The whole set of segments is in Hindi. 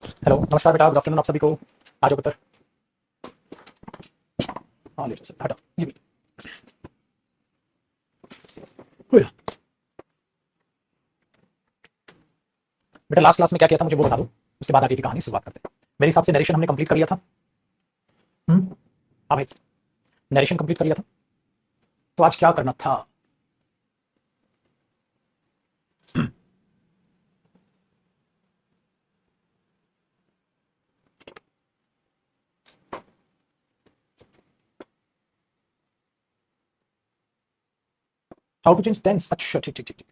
हेलो, नमस्कार बेटा, गुड आफ्टरनून आप सभी को। आ जाओ पुत्र। हाँ ले जाओ सर, हटाओ ये भी। हुआ। बेटा लास्ट क्लास में क्या किया था मुझे वो बता दो, उसके बाद आगे की कहानी से शुरुआत करते हैं। मेरे हिसाब से नरेशन हमने कंप्लीट कर लिया था। हाँ भाई, नरेशन कंप्लीट कर लिया था। तो आज क्या करना था? How to change tense. अच्छा ठीक ठीक ठीक ठीक।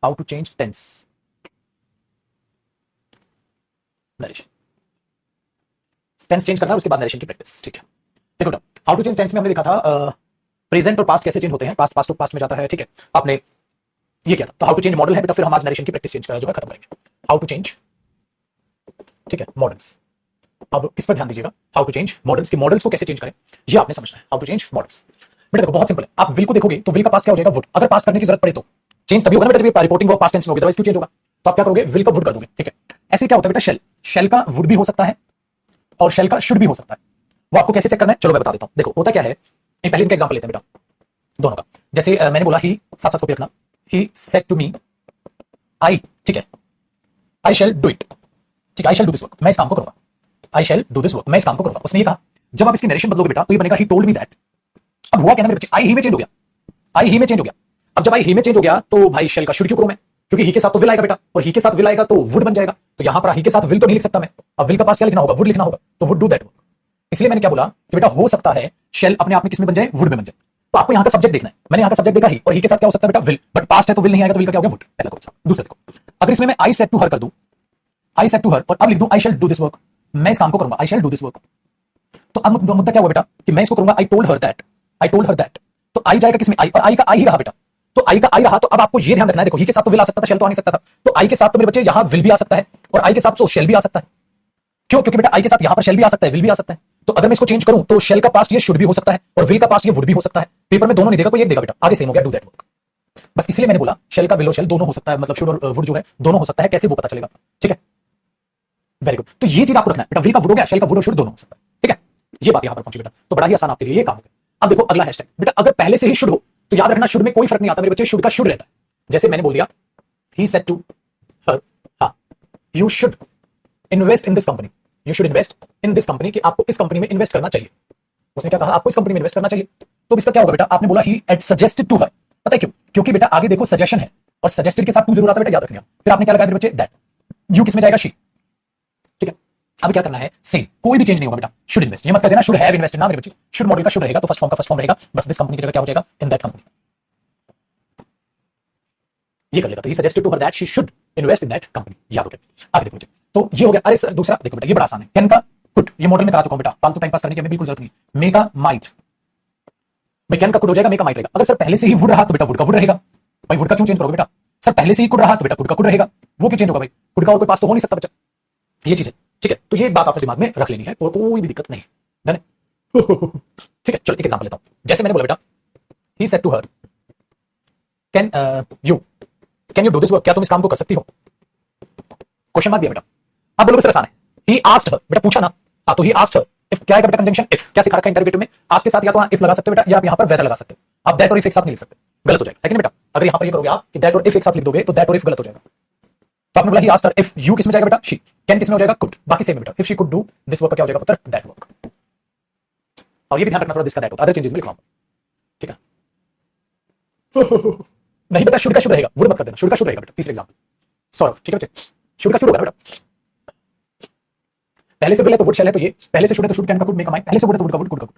How to change tense narration. Tense change करना है, उसके बाद नरेशन की प्रैक्टिस। ठीक है, देखो बेटा, हाउ टू चेंज टेंस में हमने देखा था प्रेजेंट और पास्ट कैसे चेंज होते हैं। पास्ट पास्ट टू पास्ट में जाता है, ठीक है। आपने ये किया था। तो हाउ टू चेंज मॉडल है बेटा, फिर हम आज नरेशन की प्रैक्टिस चेंज जो है खत्म करेंगे। हाउ टू चेंज, ठीक है, मॉडल्स। अब इस पर ध्यान दीजिएगा, हाउ टू चेंज मॉडल्स, के मॉडल्स को कैसे चेंज करें ये आपने समझना है। हाउ टू चेंज मॉडल्स बेटा देखो बहुत सिंपल है। आप विल को देखोगे तो विल का पास्ट क्या हो जाएगा? वुड। अगर पास्ट करने की जरूरत पड़े तो चेंज तभी होगा ना बेटा जब रिपोर्टिंग वर्ब पास्ट टेंस में होगी, अदरवाइज क्यों चेंज होगा? तो आप क्या करोगे? विल का वुड कर दोगे, ठीक है। ऐसे क्या होता है बेटा, शेल, शेल का वुड भी हो सकता है और शेल का शुड भी हो सकता है। वो आपको कैसे चेक करना है चलो मैं बता देता हूं। देखो होता क्या है, पहले इनका एग्जांपल लेते हैं बेटा, दोनों का। जैसे मैंने बोला ही, साथ साथ कॉपी रखना। ही सेड टू मी आई, ठीक है, आई शेल डू इट, ठीक है, I shall do this work, मैं इस काम को करूंगा। I shall do this work, मैं इस काम को करूंगा, उसने ये कहा। जब आप इसकी नरेशन बदलोगे बेटा तो ये बनेगा ही टोल्ड मी दैट। अब हुआ क्या ना मेरे बच्चे, आई ही में चेंज हो गया। आई ही में चेंज हो गया। अब जब आई ही में चेंज हो गया तो भाई शेल का शुड क्यों करूं मैं? क्योंकि ही के साथ तो विल आएगा बेटा, और ही के साथ विल आएगा तो वुड बन जाएगा। तो यहां पर ही के साथ विल तो नहीं लिख सकता मैं। अब विल का पास क्या लिखना होगा? वुड लिखना होगा। तो वुड डू दैट वर्क। इसलिए मैंने क्या बोला कि बेटा हो सकता है शेल अपने आप में किसमें बन जाए? वुड में बन जाए। तो आपको यहाँ का सब्जेक्ट देखना है। मैंने यहाँ का सब्जेक्ट देखा ही, और ही के साथ क्या हो सकता है बेटा? विल। बट पास्ट है तो विल नहीं आएगा, तो विल का क्या हो गया? वुड। पहला कौन। दूसरा देखो, अगर इसमें मैं आई सेड टू हर कर दूं, आई सेड टू हर, और अब लिख दूं I shall do this work, मैं इस काम को करूंगा, I shall do this work. तो अब मुद्दा क्या हुआ बेटा कि मैं इसको करूंगा I told her that, I told her that. तो आई जाएगा किसमें? आई, और आई का आई ही रहा बेटा। तो आई का आई रहा, तो अब आपको ये ध्यान रखना है, देखो ही के साथ तो विल आ सकता था, शेल तो आ नहीं सकता था। तो आई के साथ तो मेरे बच्चे यहां विल भी आ सकता है, और आई के साथ तो शेल भी आ सकता है। क्यों? क्योंकि बेटा आई के साथ यहां पर शेल भी आ सकता है, विल भी आ सकता है। तो अगर मैं इसको चेंज करूं तो शेल का पास्ट ये शुड भी हो सकता है, और विल का पास्ट ये वुड भी हो सकता है। पेपर में दोनों नहीं देगा, कोई एक देगा बेटा। आगे सेम हो गया, डू दैट वर्क। बस इसलिए मैंने बोला शेल का विल और शेल दोनों हो सकता है, मतलब शुड और वुड जो है दोनों हो सकता है। कैसे वो पता चलेगा? ठीक है, वेरी गुड। तो ये चीज आपको रखना है बेटा, विल का वुड हो गया, शेल का वुड और शुड दोनों हो सकता है। ठीक है, ये बात यहां पर पहुंची बेटा, तो बड़ा ही आसान आपके लिए ये काम हो गया। अब देखो अगला हैशटैग बेटा, अगर पहले से ही शुड हो तो याद रखना शुड में कोई फर्क नहीं आता मेरे बच्चे, शुड का शुड रहता है। जैसे मैंने बोल दिया ही सेड टू हर, हाँ, you should invest in this company, you should invest in this company, कि आपको इस कंपनी में इन्वेस्ट करना चाहिए। उसने क्या कहा? आपको इस कंपनी में इन्वेस्ट करना चाहिए। तो इसका क्या होगा बेटा? आपने बोला ही एड सजेस्टेड टू हर। पता है क्यों? क्योंकि बेटा आगे देखो सजेशन है, और सजेस्टेड के साथ टू जरूर आता है बेटा, याद रखना। फिर आपने क्या लगाया मेरे बच्चे? दैट। यू किसमें जाएगा? शी। ठीक है, अब क्या करना है? सेम, कोई भी चेंज नहीं होगा बेटा। शुड इन्वेस्ट, ये मत कर देना शुड हैव इन्वेस्टेड ना मेरे बच्चे। शुड मॉडल का शुड रहेगा तो फर्स्ट फॉर्म का फर्स्ट फॉर्म रहेगा, बस दिस कंपनी की जगह क्या हो जाएगा? In that company. ये कर लेगा, तो he suggested to her that she should invest in that company. याद हो गया? आगे देखो बच्चे, तो ये हो गया। अरे सर दूसरा देखो बेटा, ये बड़ा आसान है। कैन का कुड, ये मॉडल में करा चुका हूं बेटा, फालतू टाइम पास करने की हमें बिल्कुल जरूरत नहीं। मे का माइट, भाई कैन का कुड हो जाएगा, मे का माइट रहेगा। अगर सर पहले से ही वुड रहा तो बेटा वुड का वुड रहेगा। भाई वुड का क्यों चेंज करोगे बेटा? सर पहले से ही कुड रहा तो बेटा कुड का कुड रहेगा। वो क्यों चेंज होगा भाई? कुड का और कोई पास तो हो नहीं सकता बच्चा। ये चीज है, ठीक है। तो ये बात आपने दिमाग में रख लेनी है, और कोई भी दिक्कत नहीं। डन है? ठीक है, चलो एक एग्जांपल लेता हूं। जैसे मैंने बोला बेटा, he said to her can you, can you do this work, क्या तुम इस काम को कर सकती हो? क्वेश्चन मार्क दिया बेटा। अब बोलोगे सर आसान है। ही आस्क्ड हर, बेटा पूछा ना। हाँ, तो ही आस्क्ड हर, इफ क्या आएगा बेटा? Conjunction if. क्या सिखा रखा है इंटरोगेटिव में? आस्क के साथ या तो इफ लगा सकते हो बेटा, या आप यहां पर वेदर लगा सकते हो। आप दैट और इफ एक साथ नहीं लिख सकते, गलत हो जाएगा। लेकिन बेटा अगर यहां पर ये करोगे आप कि दैट और इफ एक साथ लिख दोगे तो दैट और इफ गलत हो जाएगा। तो आपने बोला ही आस्क्ड हर इफ, यू किसमें जाएगा बेटा? शी। कैन किसमें हो जाएगा? कुड। बाकी सेम है बेटा, if she could do this work क्या हो जाएगा पुत्र? That work. और ये भी ध्यान रखना थोड़ा, दिस का दैट होता है, अदर चेंजेस में लिखवा। ठीक है। नहीं बेटा, शुड का शुड रहेगा, वुड मत कर देना, शुड का शुड रहेगा बेटा। तीसरे एग्जांपल सौरभ, ठीक है बच्चे, शुड का शुड होगा बेटा। पहले से बोले तो वुड शैल है, तो ये पहले से शुड है तो शुड कैन का कुड मेक अ माइंड, पहले से वुड है तो वुड का वुड, कुड का कुड।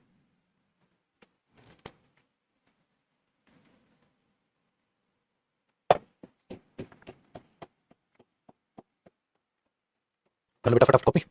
कर लो बेटा फटाफट कॉपी।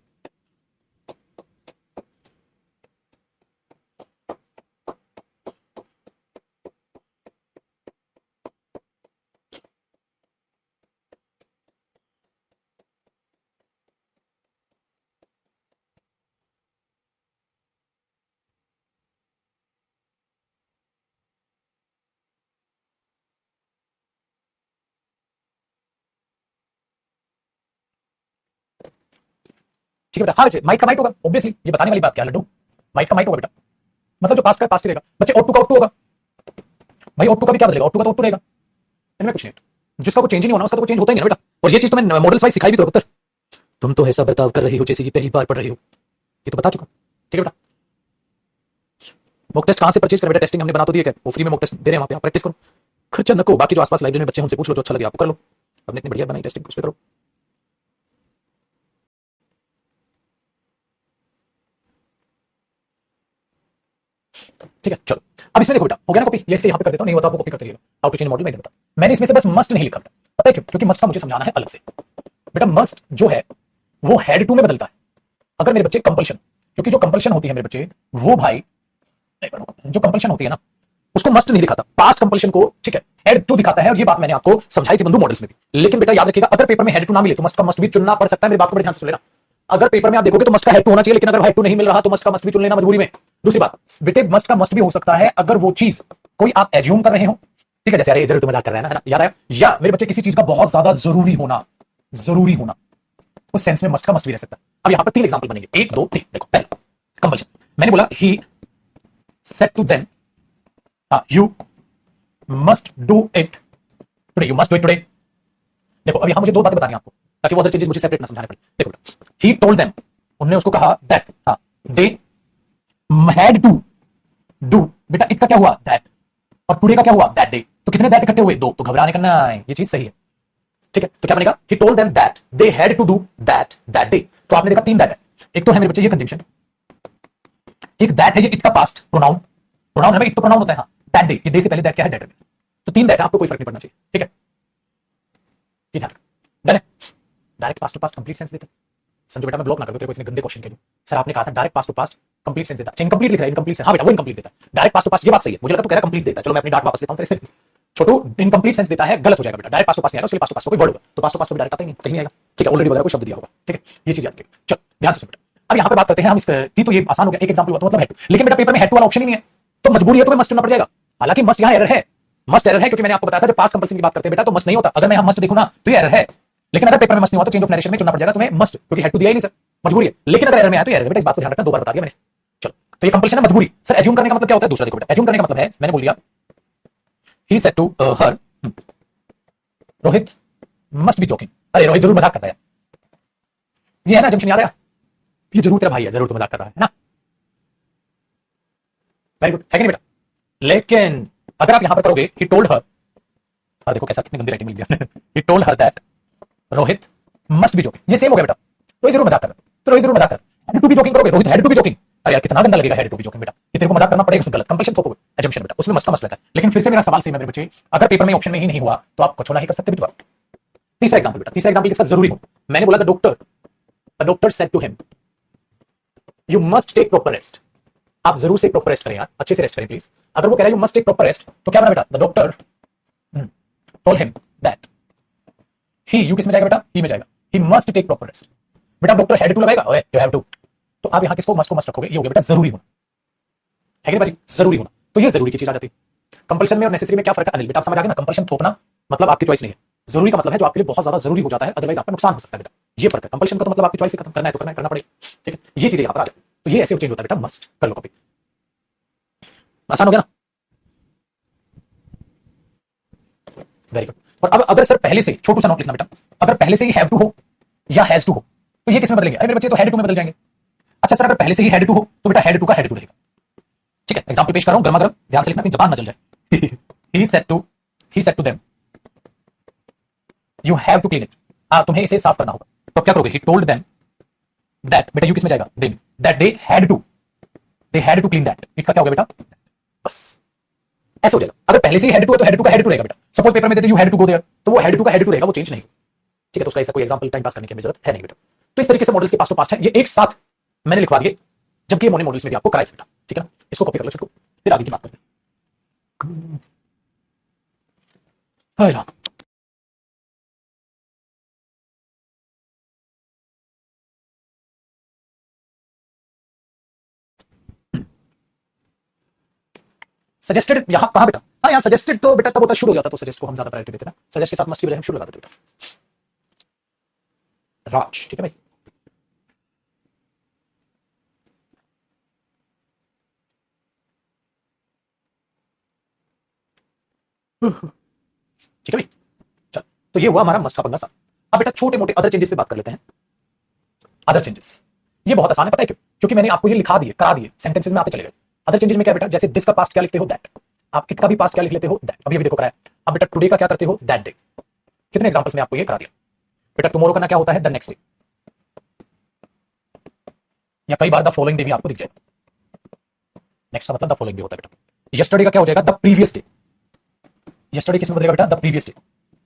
ठीक है बेटा, हाँ बच्चे माइट का माइट होगा ऑब्वियसली, ये बताने वाली बात क्या है लड्डू, माइट का माइट होगा बेटा, मतलब जो पास्ट का पास्ट ही रहेगा बच्चे, ऑट टू का ऑट टू होगा भाई, ऑट टू का भी क्या बदलेगा, ऑट टू का तो ऑट टू रहेगा, इनमें कुछ नहीं, जिसका कुछ चेंज नहीं होना उसका तो चेंज होता ही नहीं ना बेटा। और ये चीज तो मैं मॉडल्स वाइज सिखाई भी तो पुत्र, तुम तो ऐसा बर्ताव कर रही हो जैसे कि पहली बार पढ़ रही हो, ये तो बता चुका, ठीक है बेटा। मॉक टेस्ट कहां से परचेज कर बेटा, टेस्टिंग हमने बना तो दिया, क्या वो फ्री में मॉक टेस्ट दे रहे हैं वहां पे, आप प्रैक्टिस करो, खर्चा न करो, बाकी जो आसपास लाइब्रेरी में बच्चे हैं उनसे पूछ लो, जो अच्छा लगे आपको कर लो, हमने इतनी बढ़िया बनाई टेस्टिंग, उस पर करो। ठीक है चलो, अब इसमें देखो बेटा, हो गया ना कॉपी, ये इसके यहाँ पे कर देता हूँ, नहीं होता आपको कॉपी करते रहिएगा, हाउ टू चेंज मॉडल मैं बता, मैंने इसमें से बस मस्ट नहीं लिखा बेटा, पता है क्यों, क्योंकि मस्ट का मुझे समझाना है अलग से बेटा। मस्ट जो है वो हैड टू में बदलता है अगर मेरे बच्चे कंपल्शन, क्योंकि जो कंपल्शन होती है मेरे बच्चे वो भाई, जो कंपल्शन होती है ना उसको मस्ट नहीं दिखाता, पास्ट कंपल्शन को ठीक है हैड टू दिखाता है, और ये बात मैंने आपको समझाई थी बंधु मॉडल्स में भी। लेकिन बेटा याद रखिएगा, अगर पेपर में हैड टू ना मिले तो मस्ट का मस्ट भी चुनना पड़ सकता है, मेरी बात को बड़े ध्यान से सुन लेना। अगर पेपर में आप देखोगे तो मस्ट का हैड टू होना चाहिए, लेकिन अगर हैड टू नहीं मिल रहा तो मस्ट का मस्ट भी चुन लेना मजबूरी में। दूसरी बात बेटे, मस्ट का मस्ट भी हो सकता है अगर वो चीज कोई आप एज्यूम कर रहे हो, ठीक है, जैसे अरे जरूर तो मजाक कर रहे हैं ना, याद आया, या मेरे बच्चे किसी चीज का बहुत ज्यादा जरूरी होना, उस सेंस में मस्ट का मस्ट भी रह सकता है। अब यहां पर 3 एग्जांपल बनेंगे, 1 2 3। देखो पहला कंपल्शन, मैंने बोला he said to them you must do it today, you must do it today. देखो अब यहां मुझे 2 बातें बतानी है आपको, ताकि वो अदर चीजें मुझे सेपरेट ना समझाने पड़े। देखो ही टोल्ड देम, उन्होंने उसको कहा that, they had to do, बेटा इट का क्या हुआ दैट, और टुडे का क्या हुआ दैट डे, तो कितने दैट इकट्ठे हुए 2, तो घबराने का ना है, ये चीज सही है, ठीक है। तो क्या बनेगा, he told them that they had to do that day, तो आपने देखा 3 दैट है, एक तो है मेरे बच्चे ये कंजंक्शन, एक दैट है ये इट का पास्ट प्रोनाउन है भाई, इट तो प्रोनाउन होता है, हाँ दैट डे, ये डे से पहले दैट क्या है दैट, तो 3 दैट है, आपको कोई फर्क नहीं पड़ना चाहिए, ठीक है, ये ध्यान डन है। Direct past to past complete sense देता है, समझो बेटा, मैं ब्लॉक ना कर दूं तेरे को इतने गंदे क्वेश्चन के लिए, सर आपने कहा था direct past to past complete sense देता है, इनकम्प्लीट लिख रहा है, इनकम्प्लीट सेंस, हाँ बेटा वो इनकम्प्लीट देता है, डायरेक्ट पास्ट टू पास्ट ये बात सही है, मुझे लगा तो कह रहा कंप्लीट देता है, चलो मैं अपनी डांट वापस लेता हूं तेरे से, छोटू इनकम्प्लीट सेंस देता है, गलत हो जाएगा बेटा, डायरेक्ट पास्ट टू पास्ट नहीं आएगा, उसके लिए पास्ट टू पास्ट कोई वर्ड होगा, तो पास्ट टू पास्ट तो डायरेक्ट आता ही नहीं, कहीं नहीं आएगा, ठीक है, ऑलरेडी वगैरह कोई शब्द दिया होगा, ठीक है, ये चीज याद रखिए। चलो ध्यान से सुनो बेटा, अब यहां पे बात करते हैं हम इसकी, तो ये आसान हो गया, एक एग्जांपल हुआ तो मतलब हैड टू, लेकिन बेटा पेपर में हैड टू वाला ऑप्शन ही नहीं है, तो मजबूरी है तो मैं मस्ट चुनना पड़ जाएगा, हालांकि मस्ट यहां एरर है, मस्ट एरर है, क्योंकि मैंने आपको बताया था जब पास्ट कंपल्सन की बात करते हैं बेटा तो मस्ट नहीं होता, अगर मैं यहां मस्ट देखूं ना तो ये एरर है, लेकिन अगर पेपर में मस्ट नहीं हुआ तो चेंज ऑफ नरेशन में चुनना पड़ जाएगा तुम्हें मस्ट, क्योंकि हैड टू दिया ही नहीं सर, मजबूरी है, लेकिन अगर एरर में आया तो एरर बेटा, इस बात को ध्यान रखना, 2 बार बता दिया मैंने। चलो तो ये कंपल्सन है, मजबूरी। सर एज्यूम करने का मतलब क्या होता है, दूसरा देखो बेटा, एज्यूम करने का मतलब है, मैंने बोल दिया he said to her Rohit must be joking, अरे रोहित जरूर मजाक कर रहा है, ये है ना जंक्शन याद आया, ये जरूर तेरा भाई है, जरूर तो मजाक कर रहा है ना, वेरी गुड है कि नहीं बेटा। लेकिन अगर आप यहां पर करोगे ही टोल्ड हर, देखो कैसा कितनी गंदी राइटिंग मिल गया, he told her that Rohit must be joking, ये सेम हो गया बेटा, रोहित जरूर मजाक कर रहा है, तो रोहित जरूर मजाक कर रहा है, हैड टू बी जोकिंग करोगे, Rohit had to be joking, अरे यार कितना गंदा लगेगा हैड टू बी जोकिंग बेटा, ये तेरे को मजाक करना पड़ेगा, गलत कंपल्शन थोपोगे, एजम्पशन बेटा, उसमें मस्ट का मस्ट रहता है। लेकिन फिर से मेरा सवाल सही है मेरे बच्चे, अगर पेपर में ऑप्शन में ही नहीं हुआ तो आप कुछ नहीं कर सकते बेटा। तीसरा एग्जांपल बेटा, तीसरा एग्जांपल किसका जरूरी हो, मैंने बोला the doctor said to him you must take proper rest, आप जरूर से प्रॉपर रेस्ट करें यार, अच्छे से रेस्ट करें प्लीज। अगर वो कह रहा है you must take proper rest, तो क्या बना बेटा, the doctor told him that he, you किस में जाएगा बेटा, ही में जाएगा, he must take proper rest, बेटा डॉक्टर हैड टू लगाएगा, ओए यू हैव टू, तो आप यहां किसको मस्ट को मस्ट रखोगे, ये हो गया बेटा जरूरी होना, है कि नहीं भाई, जरूरी होना, तो ये जरूरी की चीज आ जाती है। कंपल्सन में और नेसेसरी में क्या फर्क है अनिल बेटा, आप समझ आ गए ना, कंपल्सन थोपना मतलब आपकी चॉइस नहीं है, जरूरी का मतलब है जो आपके लिए बहुत ज्यादा जरूरी हो जाता है, अदरवाइज आपका नुकसान हो सकता है बेटा, ये फर्क है। कंपल्सन का तो मतलब आपकी चॉइस से खत्म करना है तो करना है, करना पड़ेगा, ठीक है, ये चीजें यहां पर आ जाती है, तो ये ऐसे चेंज होता है बेटा, मस्ट कर लो कॉपी, आसान हो गया ना, वेरी गुड। और अब अगर सर पहले से, छोटू सा नोट लिखना बेटा, अगर पहले से ही हैव टू हो या हैज टू हो तो ये किस में बदलेंगे, अरे मेरे बच्चे तो हैड टू में बदल जाएंगे। अच्छा सर अगर पहले से ही हैड टू हो तो बेटा हैड टू का हैड टू रहेगा, ठीक है, एग्जांपल पेश कर रहा हूं, गर्मा गर्म ध्यान से लिखना, कहीं जबान ना चल जाए। He said to them you have to clean it, तुम्हें इसे साफ करना होगा, तो क्या करोगे, ही टोल्ड देम दैट, बेटा यू किस में जाएगा, them, that they had to clean that, it का क्या हो गया बेटा, बस ऐसे हो जाएगा। अगर पहले से ही हैड टू है तो हैड टू का हैड टू रहेगा बेटा, सपोज पेपर में देते you had to go there, तो वो हैड टू का हैड टू रहेगा, वो चेंज नहीं, ठीक है, तो उसका ऐसा कोई एग्जांपल टाइम पास करने की जरूरत है नहीं बेटा। तो इस तरीके से मॉडल्स के पास तो पास्ट है, ये एक साथ मैंने लिखवा दिए, जबकि ये मॉडल्स में भी आपको कराए थे बेटा, ठीक है ना, इसको कॉपी कर लो छोटू, फिर आगे की बात करते हैं। सजेस्टेड यहां कहां बेटा, हाँ यहाँ सजेस्टेड तो बेटा तब होता शुरू हो जाता, तो सजेस्ट को हम ज्यादा प्रायोरिटी देते ना, सजेस्ट के साथ मस्ट की बजाय हम शुरू लगा देते बेटा, राज, ठीक है भाई। ठीक है भाई, चल। तो ये हुआ हमारा मस्ट का पंगा सा। अब बेटा छोटे मोटे अदर चेंजेस पे बात कर लेते हैं। अदर चेंजेस ये बहुत आसान है, पता है क्यों? क्योंकि मैंने आपको ये लिखा दिए, करा दिए, सेंटेंसेस में आते चले गए। अदर चेंजेस में क्या बेटा, जैसे दिस का पास्ट क्या लिखते हो, दैट। आप इट का भी पास्ट क्या लिख लेते हो, दैट। अभी अभी देखो कराया। अब बेटा टुडे का क्या करते हो, दैट डे। कितने एग्जांपल्स में आपको ये करा दिया। बेटा टुमारो करना क्या होता है, द नेक्स्ट डे, या कई बार द फॉलोइंग डे भी आपको दिख जाएगा। नेक्स्ट का मतलब द फॉलोइंग डे होता है बेटा। यस्टरडे का क्या हो जाएगा, द प्रीवियस डे। यस्टरडे किसमें बदलेगा बेटा, द प्रीवियस डे।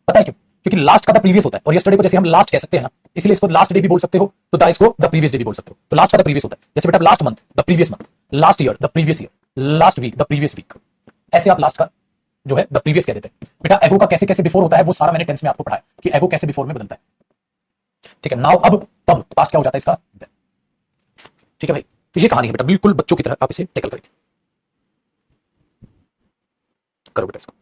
पता है क्यों? क्योंकि लास्ट का द प्रीवियस होता है, और यस्टरडे को जैसे हम लास्ट कह सकते हैं ना, इसलिए इसको लास्ट डे भी बोल सकते हो, तो द इसको द प्रीवियस डे भी बोल सकते हो। तो लास्ट का द प्रीवियस होता है, जैसे बेटा last month the previous month, last year the previous year, last week the previous week. ऐसे आप लास्ट का जो है द प्रीवियस कह देते हैं। बेटा एगो का कैसे कैसे बिफोर होता है, वो सारा मैंने टेंस में आपको पढ़ाया कि एगो कैसे बिफोर में बदलता है। ठीक है, नाउ अब तब पास्ट क्या हो जाता है इसका, ठीक है भाई। तो ये कहानी है बेटा, बिल्कुल बच्चों की तरह आप इसे टैकल करेंगे। करो बेटा इसको।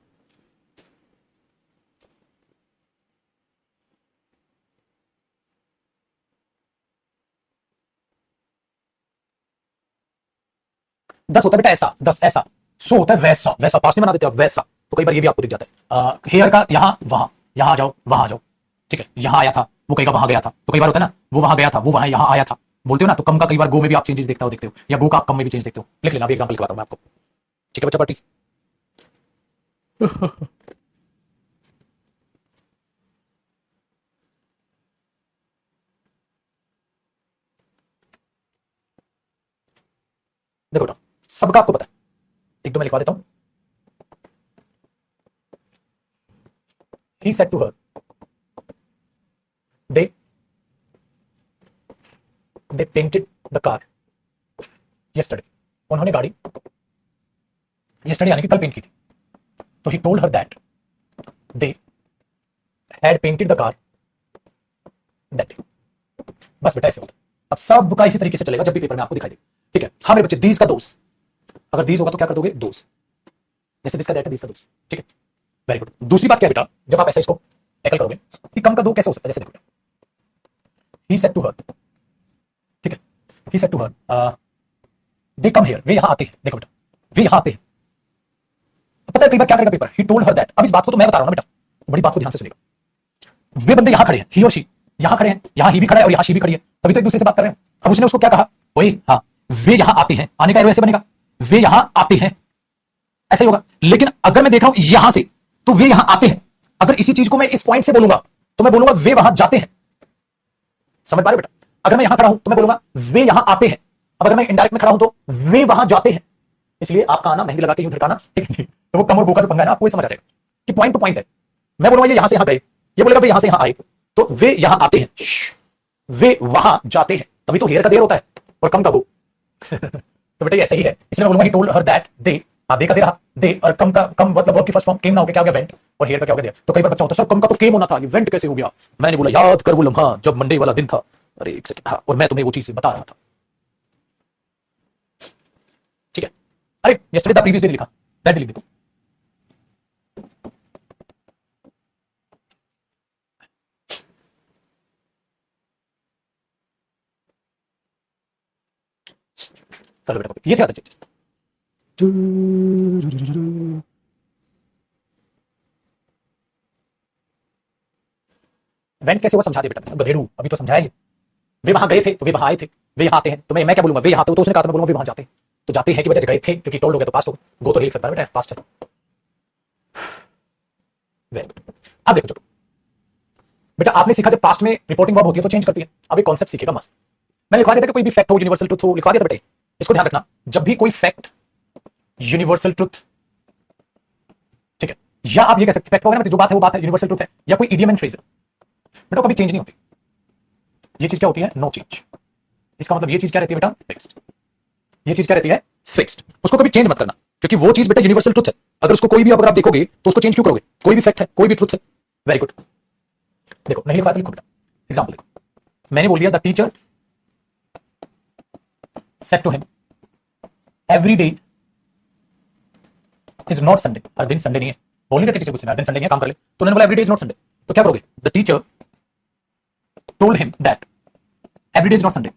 दस होता है बेटा ऐसा, दस ऐसा। सो होता है वैसा, वैसा पास्ट में बना देते हो वैसा। तो कई बार ये भी आपको दिख जाता है, हेयर का यहां वहां, यहां आ जाओ वहां आ जाओ। ठीक है, यहां आया था, वो कई बार वहां गया था। तो कई बार होता है ना, वो वहां गया था, वो वहां यहां आया था, बोलते हो ना। तो कम का कई बार गो में भी आप चेंजेस देखते हो, या गो का आप कम में भी चेंज देखते हो। लिख लेना, अभी एग्जांपल लिखवाता हूं मैं आपको। ठीक है बच्चा पार्टी। देखो बेटा, सबका आपको पता है, एक दो मैं लिखवा देता हूं। He said to her, they painted the car yesterday. उन्होंने गाड़ी yesterday यानी कि कल पेंट की थी। तो he told her that they had painted the car that day. बस बेटा ऐसे होता है। अब सब का इसी तरीके से चलेगा, जब भी पेपर में आपको दिखाई दे। ठीक है, हाँ मेरे बच्चे, दीज का दोस्त, अगर दीज होगा तो क्या कर दोगे, दोस्त। जैसे दिस का दैट है, दीज का दोस्त। ठीक है, वेरी गुड। दूसरी बात क्या है बेटा, जब आप ऐसा इसको टैकल करोगे कि कम का दो कैसे हो सकता है, जैसे देखो, he said to her, ठीक है, he said to her, they come here, वे यहां आते हैं। देखो बेटा, वे यहां आते हैं। पता है कई बार क्या करेगा paper, he told her that। अब इस बात को तो मैं बता रहा हूं ना बेटा, बड़ी बात को ध्यान से सुनिएगा। वे बंदे यहां खड़े हैं, ही और शी यहां खड़े हैं, यहां ही भी खड़ा है और यहां शी भी खड़ी है, तभी तो एक दूसरे से बात कर रहे हैं। अब उसने उसको क्या कहा, वही हाँ, वे यहां आते हैं, आने का एरो ऐसे बनेगा, वे यहां आते हैं, ऐसा ही होगा। लेकिन अगर मैं देख रहा हूं यहां से, तो वे यहां आते हैं। अगर इसी चीज को मैं इस पॉइंट से बोलूंगा, तो मैं बोलूंगा वे वहां जाते हैं। समझ पा रहे बेटा? अगर मैं यहां खड़ा हूं तो मैं बोलूंगा वे यहां आते हैं। अब अगर मैं इनडायरेक्ट में खड़ा हूं तो वे वहां जाते हैं। इसलिए आपका आना मेहंदी लगा के यूं धिरकाना, ठीक है? तो वो कम और गो का जो पंगा है ना, आपको समझ आ जाएगा कि पॉइंट टू पॉइंट है। मैं बोलूंगा ये यहां से यहां गए, ये बोलेगा भाई यहां से यहां आए, तो वे यहां आते हैं, वे वहां जाते हैं। तभी तो हेयर का देर होता है और कम का गो। तो बेटा ये ऐसा ही है, इसलिए मैं बोलूंगा he told her that they. हाँ, दे का दे रहा, दे, और कम का कम मतलब वर्ब की फर्स्ट फॉर्म केम ना होकर क्या हो गया, वेंट, और हेयर का क्या हो गया, देयर। तो कई बार बच्चा होता है सर कम का तो केम होना था, ये वेंट कैसे हो गया? मैंने बोला याद कर वो लम्हा जब मंडे वाला दिन था। अरे एक सेकंड, हाँ, और मैं तुम्हें वो चीज बता रहा था। ठीक है, अरे यस्टरडे द प्रीवियस डे लिखा, दैट भी लिख दो। चलो बेटा, ये थे अदर चेंजेस। वेंट कैसे हुआ समझा दे बेटा, गधेड़ू, अभी तो समझाया। वे वहां गए थे तो वे वहां आए थे, वे यहां आते हैं तो मैं क्या बोलूंगा, वे यहां आते, तो उसने कहा था मैं बोलूंगा वे वहां जाते हैं। तो जाते हैं की वजह से गए थे, क्योंकि टोल्ड हो गया तो पास्ट हो, गो तो लिख सकता है बेटा, पास्ट है। Very good. अब देखो चलो बेटा, आपने सीखा जब पास्ट में रिपोर्टिंग वर्ब होती है तो चेंज करती है। अब एक कॉन्सेप्ट सीखेगा मस्त। मैंने लिखवा दिया था कि कोई भी फैक्ट हो, यूनिवर्सल ट्रुथ हो, लिखवा दिया था बेटे। इसको ध्यान रखना, जब भी कोई फैक्ट, यूनिवर्सल ट्रुथ, ठीक है, या आप ये कह सकते फैक्ट हो ना, जो बात है वो बात है, यूनिवर्सल ट्रुथ है, या कोई इडियम एंड फ्रेज है, बेटा कभी चेंज नहीं होती। ये चीज क्या होती है, नो चेंज। इसका मतलब ये चीज क्या रहती है बेटा, फिक्स्ड। ये चीज क्या रहती है, फिक्स्ड। उसको कभी चेंज मत करना, क्योंकि वो चीज बेटा यूनिवर्सल ट्रुथ है। अगर उसको कोई भी, अगर आप देखोगे तो उसको चेंज क्यों करोगे? कोई भी फैक्ट है, कोई भी ट्रुथ है। Very good. देखो नहीं लिखा तो लिखो बेटा, एग्जांपल देखो। मैंने बोल दिया the teacher said to him every day is not Sunday. हर दिन संडे नहीं है। बोल नहीं रहे टीचर गुस्से में, हर दिन संडे नहीं है, काम कर ले। तो उन्होंने बोला every day is not Sunday, तो क्या करोगे, the teacher told him that every day is not Sunday.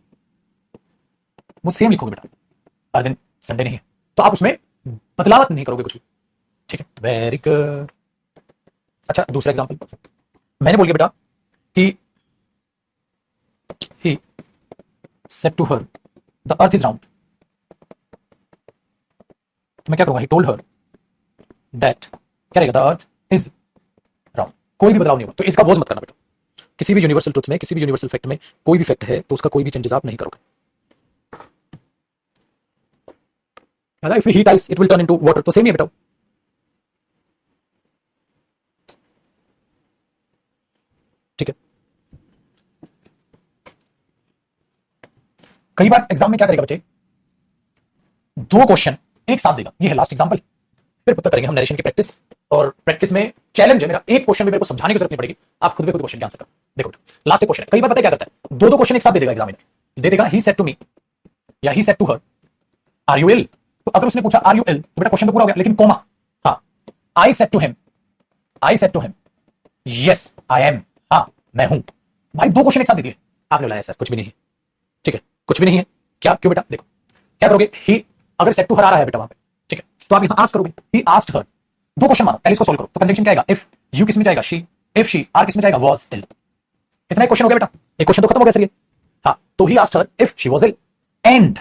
वो सेम लिखोगे बेटा, हर दिन संडे नहीं है। तो आप उसमें बदलाव नहीं करोगे कुछ भी। ठीक है, वेरी गुड। अच्छा दूसरा एग्जांपल, मैंने बोल दिया बेटा कि he said to her the earth is round, तो मैं क्या करूंगा, ही टोल्ड हर दैट, क्या रहेगा, द अर्थ इज राउंड। कोई भी बदलाव नहीं होगा, तो इसका वॉज मत करना बेटा। किसी भी यूनिवर्सल ट्रुथ में, किसी भी यूनिवर्सल फैक्ट में कोई भी फैक्ट है तो उसका कोई भी चेंजेस आप नहीं करोगे। If heat ice it will turn into water, तो सेम ही है बेटा। ठीक है, कई बार एग्जाम में क्या करेगा बच्चे, दो क्वेश्चन एक साथ देगा, ये है लास्ट एग्जांपल, फिर पुत्र करेंगे हम नरेशन की प्रैक्टिस। और प्रैक्टिस में चैलेंज है मेरा, एक क्वेश्चन भी मेरे को समझाने की जरूरत नहीं पड़ेगी, आप खुद भी खुद क्वेश्चन के आंसर करो। देखो लास्ट क्वेश्चन है, कई बार पता है क्या करता है, दो दो क्वेश्चन एक साथ दे देगा एग्जामिनर, दे देगा ही सेड टू मी या he said to her are you ill, तो अगर उसने पूछा आर यू इल तो बेटा क्वेश्चन तो पूरा हो गया, लेकिन कोमा, हाँ I said to him, I said to him yes I am, हाँ मैं हूं। भाई दो क्वेश्चन एक साथ दे दिए, आपने बोला सर कुछ भी नहीं है, ठीक है कुछ भी नहीं है, क्या क्यों बेटा, देखो क्या करोगे, ही अगर सेड टू हर आ रहा है बेटा वहां पे, ठीक है, तो आप यहां आस्क करोगे ही आस्क्ड हर, दो क्वेश्चन मानो, पहले इसको सॉल्व करो, तो कंजंक्शन क्या आएगा, इफ यू किस में जाएगा शी, इफ शी आर किस में जाएगा वाज इल। इतना एक क्वेश्चन हो गया बेटा, एक क्वेश्चन तो खत्म हो गया सर ये। हाँ तो he asked her if she was ill and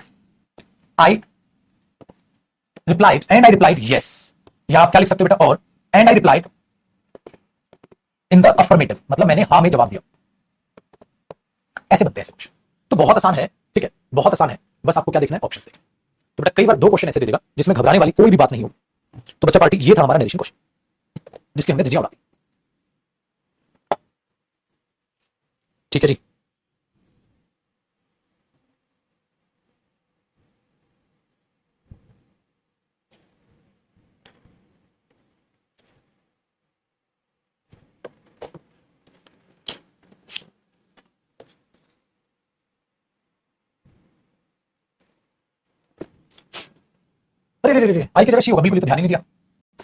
I replied yes, या आप क्या लिख सकते हो बेटा, और and I replied in the affirmative, मतलब मैंने हाँ में जवाब दिया। ऐसे बनते हैं ऐसे क्वेश्चन, तो बहुत आसान है, ठीक है बहुत आसान है, बस आपको क्या देखना है, ऑप्शंस देखना है। तो बेटा कई बार दो क्वेश्चन ऐसे दे देगा जिसमें घबराने वाली कोई भी बात नहीं होगी। तो बच्चा पार्टी, ये था हमारा नरेशन क्वेश्चन जिसकी हमने धज्जियां उड़ा दी। ठीक है जी, अरे रे रे रे, आई की जगह शी होगा, बिल्कुल तो ध्यान ही नहीं दिया।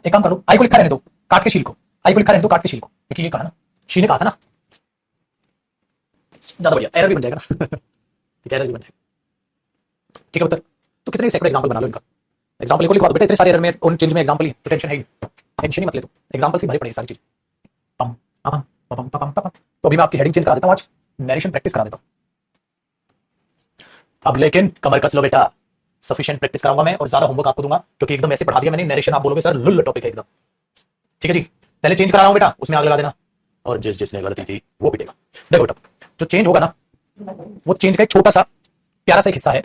एक काम करो, आई को लिखा रहने दो, काट के शी लिखो, आई को लिखा रहने दो, काट के शी लिखो, क्योंकि ये कहा ना, शी ने कहा था ना, ज्यादा बढ़िया, एरर भी बन जाएगा ना ठीक है एरर भी बन जाएगा। ठीक है उत्तर, तो कितने सैकड़ों एग्जांपल बना लो इनका, एग्जांपल को लिखवा दो बेटा, इतने सारे एरर में उन चेंज में एग्जांपल ही, तो टेंशन है ही, टेंशन ही मत ले, तो एग्जांपल से भरे पड़े सारी चीज। पम पम पम पम पम, तो अभी मैं आपकी हेडिंग चेंज करा देता हूं, आज नरेशन प्रैक्टिस करा देता हूं। अब लेकिन कमर कस लो बेटा, सफिशिएंट प्रैक्टिस कराऊंगा मैं, और ज्यादा होमवर्क आपको दूंगा, क्योंकि एकदम ऐसे पढ़ा दिया मैंने, नरेशन आप बोलोगे सर लुल टॉपिक है एकदम। ठीक है जी, पहले चेंज करा रहा हूं बेटा, उसमें आग लगा देना, और जिस जिसने गलती थी वो पिटेगा। देखो बेटा, जो चेंज होगा ना, वो चेंज का एक छोटा सा प्यारा सा एक हिस्सा है,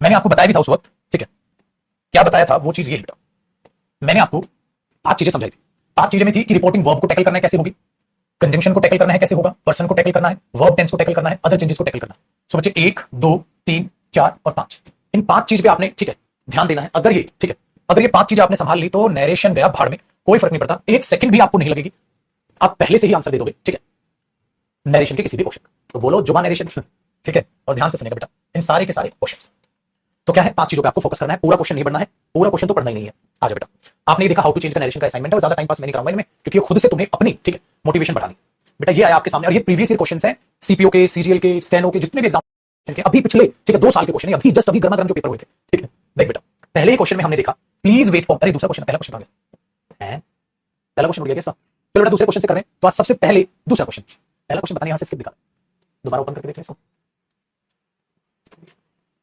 मैंने आपको बताया भी था उस वक्त, ठीक है क्या बताया था, वो चीज ये है बेटा, मैंने आपको 5 चीजें समझाई थी। 5 चीजें में थी कि रिपोर्टिंग वर्ब को टैकल करना है कैसे होगी, कंजंक्शन को टैकल करना है कैसे होगा, पर्सन को टैकल करना है, वर्ब टेंस को टैकल करना है, अदर चेंजेस को टैकल करना है। सो बच्चे 1 2 3 4 और 5, इन 5 चीज पे आपने, ठीक है ध्यान देना है। अगर ये, ठीक है अगर ये 5 चीजें आपने संभाल ली तो नरेशन गया भाड़ में, कोई फर्क नहीं पड़ता, एक सेकंड भी आपको नहीं लगेगी, आप पहले से ही आंसर दे दोगे, ठीक है नरेशन के किसी भी क्वेश्चन। तो बोलो जुबान नरेशन ठीक है, और ध्यान से सुनिएगा बेटा इन सारे के सारे क्वेश्चन। तो क्या है, 5 चीजों पे आपको फोकस करना है, पूरा क्वेश्चन नहीं पढ़ना है, पूरा क्वेश्चन तो पढ़ना ही नहीं है। आ जाओ बेटा, आपने ये देखा हाउ टू चेंज का नरेशन का असाइनमेंट है, और ज्यादा टाइम पास मैं नहीं कराऊंगा इनमें, क्योंकि ये खुद से तुम्हें अपनी, ठीक है मोटिवेशन बढ़ानी बेटा। ये आया आपके सामने, और ये प्रीवियस ईयर क्वेश्चंस हैं, सीपीओ के, सीजीएल के, स्टेनो के, जितने भी एग्जाम के अभी पिछले, ठीक है 2 साल के क्वेश्चन है, अभी जस्ट अभी गर्मा गर्म जो पेपर हुए थे, ठीक है। देख बेटा पहले ही क्वेश्चन में हमने देखा प्लीज वेट फॉर, अरे दूसरा क्वेश्चन, पहला क्वेश्चन आ गया है, पहला क्वेश्चन उड़ गया क्या? चलो बेटा दूसरे क्वेश्चन से कर रहे हैं, तो आज सबसे पहले दूसरा क्वेश्चन, पहला क्वेश्चन बताने यहां से स्किप दिखा, दोबारा ओपन करके देख लें इसको।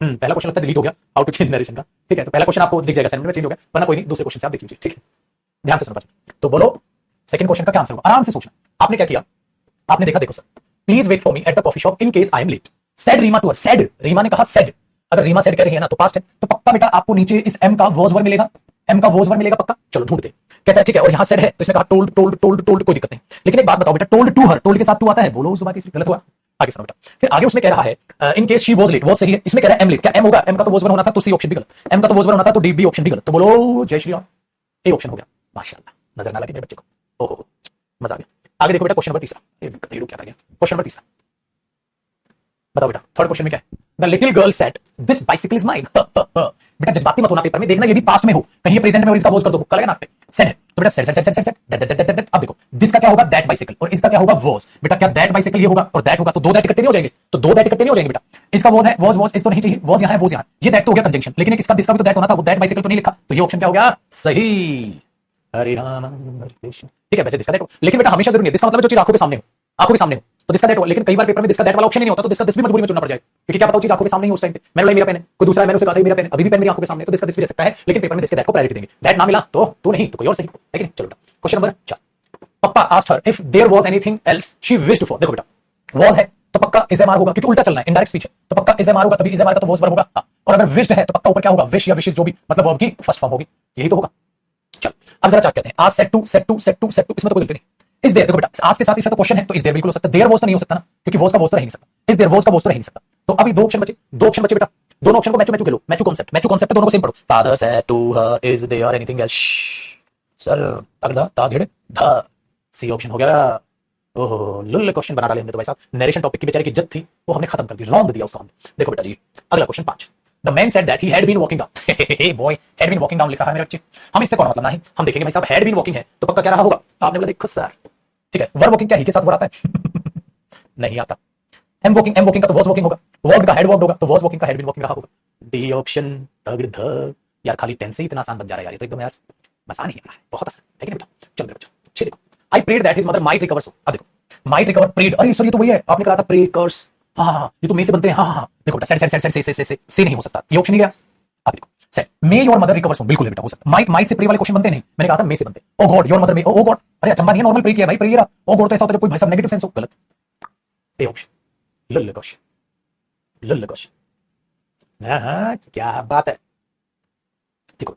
पहला क्वेश्चन लगता है डिलीट हो गया, हाउ टू चेंज नरेशन का, ठीक है तो पहला क्वेश्चन आपको दिख जाएगा असाइनमेंट में, चेंज हो गया, वरना कोई नहीं, दूसरे क्वेश्चन से आप देख लीजिए, ठीक है ध्यान से सुनो बच्चे। तो बोलो सेकंड क्वेश्चन का क्या आंसर होगा, आराम से सोचना। आपने क्या किया, आपने देखा, देखो sir please wait for me at the coffee shop in case I am late, said Reema to her, said Reema ने कहा सेड, अगर रीमा सेड कह रही है ना तो पास्ट है, तो पक्का बेटा आपको नीचे इस एम का वॉज वर्ब मिलेगा, एम का वॉज वर्ब मिलेगा पक्का। चलो ढूंढते, कहता है ठीक है, और यहां सेड है तो इसने कहा टोल्ड टोल्ड टोल्ड टोल्ड, कोई दिक्कत नहीं, लेकिन एक बात बताओ बेटा, टोल्ड टू हर, टोल्ड के साथ टू आता है, बोलो उस बात की गलत हुआ, आगे सुनो बेटा। फिर आगे उसमें कह रहा है in case she was late, was सही है, इसमें कह रहा है एम लेट, क्या एम होगा, एम का तो वॉज वर्ब होना था, तो सी ऑप्शन भी गलत, एम का तो वॉज वर्ब होना था, तो डी बी ऑप्शन भी गलत, तो बोलो जय श्री राम, ए ऑप्शन हो गया। माशाल्लाह, नजर ना लगे मेरे बच्चे को, ओहो मजा आ गया। आगे देखो बेटा क्वेश्चन नंबर तीसरा, क्या कर गया, क्वेश्चन नंबर तीसरा बताओ बेटा, थर्ड क्वेश्चन में क्या है, the little girl said this bicycle is mine बेटा जज्बाती मत होना पेपर में, देखना ये भी पास्ट में हो, कहीं प्रेजेंट में हो, इसका वॉज कर दो, हुक्का लगा नाक पे, सेड है तो बेटा said said said said said, अब देखो दिस का क्या होगा, दैट बाइसिकल, और इसका क्या होगा, वॉज, बेटा क्या दैट बाइसिकल ये होगा और दैट होगा, तो दो दैट इकट्ठे नहीं हो जाएंगे, तो दो दैट इकट्ठे नहीं हो जाएंगे बेटा, इसका वॉज है, वॉज वॉज इस तो नहीं चाहिए, वॉज यहां है, वॉज यहां, ये दैट तो हो गया कंजंक्शन, लेकिन इसका दिस का भी तो दैट होना था, वो दैट बाइसिकल तो नहीं लिखा, तो ये ऑप्शन क्या हो गया सही, हरे राम हरे कृष्ण। ठीक है बच्चे, दिस का दैट, लेकिन बेटा हमेशा जरूरी है, दिस का मतलब है जो चीज आंखों के सामने हो, आंखों के सामने हो तो दिस का दैट हो, लेकिन कई बार पेपर में दिस का दैट वाला ऑप्शन ही नहीं होता, तो दिस का दिस भी मजबूरी में चुनना पड़ जाए, क्योंकि क्या पता वो चीज आंखों के सामने ही हो उस टाइम पे। मैंने बोला मेरा पेन है, कोई दूसरा है, मैंने उसे कहा था मेरा पेन है, अभी भी पेन मेरी आंखों के सामने, तो दिस का दिस भी रह सकता है, लेकिन पेपर में दिस के दैट को प्रायोरिटी देंगे। दैट ना मिला तो तू नहीं तो कोई और सही है कि नहीं। चलो बेटा question number 4। Papa asked her if there was anything else she wished for. देखो बेटा वाज है तो पक्का इज एम आर होगा, क्योंकि उल्टा चलना है, इनडायरेक्ट स्पीच है तो पक्का इज एम आर होगा, तभी इज एम आर का तो वाज वर्ब होगा। हाँ। और अगर विश्ड है तो पक्का ऊपर क्या होगा, विश या विशेष जो भी मतलब वर्ब की फर्स्ट फॉर्म होगी, यही तो होगा। चलो अब जरा चेक करते हैं। आज set two set two set two set two, इसमें तो कोई गलती नहीं। इज देयर, देखो बेटा आज के साथ इफ है तो क्वेश्चन है तो इज देयर बिल्कुल हो सकता है, देयर वाज तो नहीं हो सकता ना, क्योंकि वाज का वाज तो रह नहीं सकता, इज देयर वाज का वाज तो रह नहीं सकता। तो अभी दो ऑप्शन बचे, दो ऑप्शन बचे बेटा, दोनों ऑप्शन को मैचू मैचू के लो, मैचू कॉन्सेप्ट, मैचू कॉन्सेप्ट दोनों को सेम पढ़ो। Father said to her is there anything else, sir तगड़ा ता धेड़ धा, सी ऑप्शन हो गया। ओहो लुल्ल क्वेश्चन बना डाले हमने तो भाई साहब, नरेशन टॉपिक की बेचारे की इज्जत थी वो हमने खत्म कर दी, रौंद दिया उसको हमने। देखो बेटा जी अगला question 5। The man said that he had been walking down. He boy had been walking down लिखा है मेरे बच्चे, हम इससे कौन मतलब नहीं, हम देखेंगे भाई साहब हैड बीन वॉकिंग है तो पक्का क्या रहा होगा, आपने बोला देखो सर। ठीक है वर्ब वॉकिंग क्या ही के साथ वर्ब आता है नहीं आता। एम वॉकिंग का तो वॉज वॉकिंग होगा, वर्ब का हेड वर्ब होगा तो वॉज वॉकिंग का हैड बीन वॉकिंग रहा होगा। डी ऑप्शन तगड़ ध। यार खाली टेंस से ही इतना आसान बन जा रहा है यार, ये तो एकदम यार आसान ही है, बहुत आसान है कि नहीं बेटा। चल बेटा छे देखो, I prayed that his mother might recover so. अब देखो माइट रिकवर प्रेड, अरे सर ये तो वही है आपने कहा था प्रे कर्स, हाँ हाँ हाँ ये तो मे से बनते हैं, हाँ हाँ हाँ देखो बेटा सेट सेट सेट से नहीं हो सकता, ये ऑप्शन नहीं गया। अब देखो said may your mother recover so, बिल्कुल है बेटा हो सकता, माइट माइट से प्रे वाले क्वेश्चन बनते नहीं, मैंने कहा था मे से बनते। Oh God your mother may, oh God अरे अचंबा नहीं है, नॉर्मल प्रे किया भाई, प्रे रहा ओ गॉड तो ऐसा होता है जब कोई भाई साहब नेगेटिव सेंस हो, गलत। ए ऑप्शन लल्ल क्वेश्चन, लल्ल क्वेश्चन, हाँ हाँ क्या बात है। देखो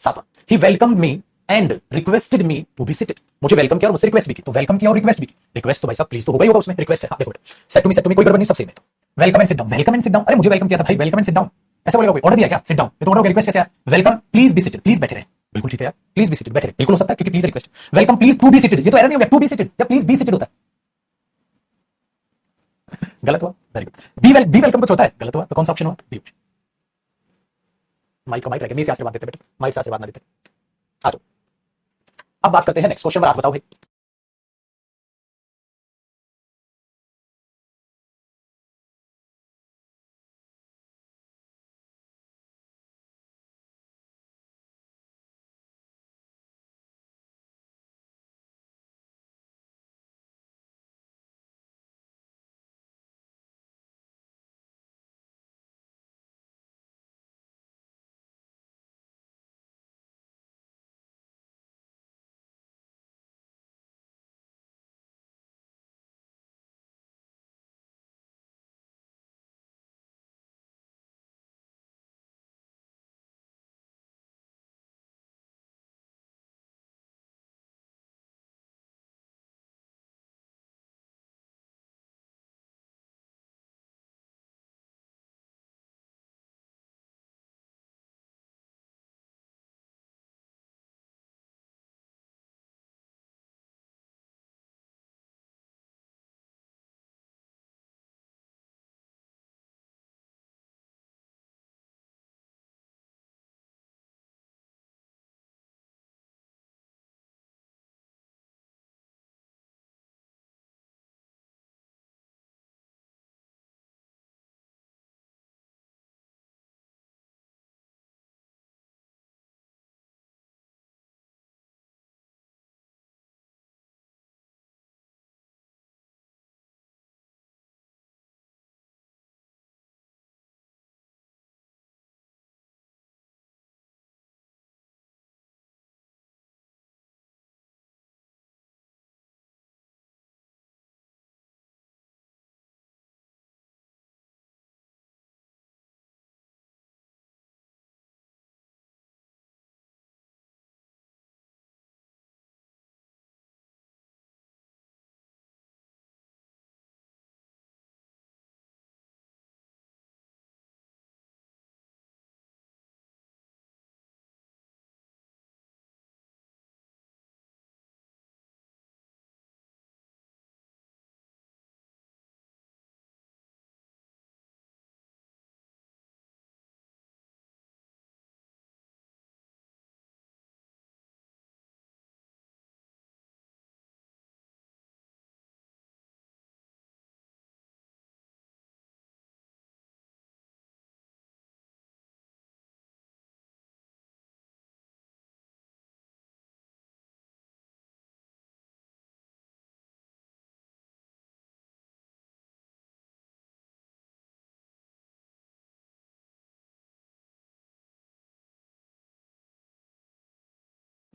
सातवां, he welcome me and requested me to be seated, मुझे वेलकम किया और मुझसे रिक्वेस्ट भी की, तो वेलकम किया और रिक्वेस्ट भी की, रिक्वेस्ट तो भाई साहब प्लीज तो होगा ही होगा उसमें, रिक्वेस्ट है। हाँ देखो सेट टू मी कोई गड़बड़ नहीं, सबसे में तो welcome and sit down, welcome and sit down, अरे मुझे वेलकम किया था भाई, वेलकम एंड सिट डाउन ऐसा बोलेगा कोई, ऑर्डर दिया क्या सिट डाउन, ये तो ऑर्डर रिक्वेस्ट कैसे है, welcome please be seated, please बैठे रहे, बिल्कुल ठीक है यार प्लीज बी सिटेड बैठे रहे, बिल्कुल हो सकता है क्योंकि please request, welcome please to be seated ये तो एरर नहीं हो गया, टू बी सिटेड या प्लीज बी सिटेड होता है, गलत हुआ, वेरी गुड। बी वेलकम कुछ होता है, गलत हुआ, तो कौन सा ऑप्शन हुआ, बी ऑप्शन। माइक का माइक रह गया, मी से आशीर्वाद देते बेटे, माइक से आशीर्वाद ना देते। आ जाओ अब बात करते हैं नेक्स्ट क्वेश्चन, आप बताओ भाई।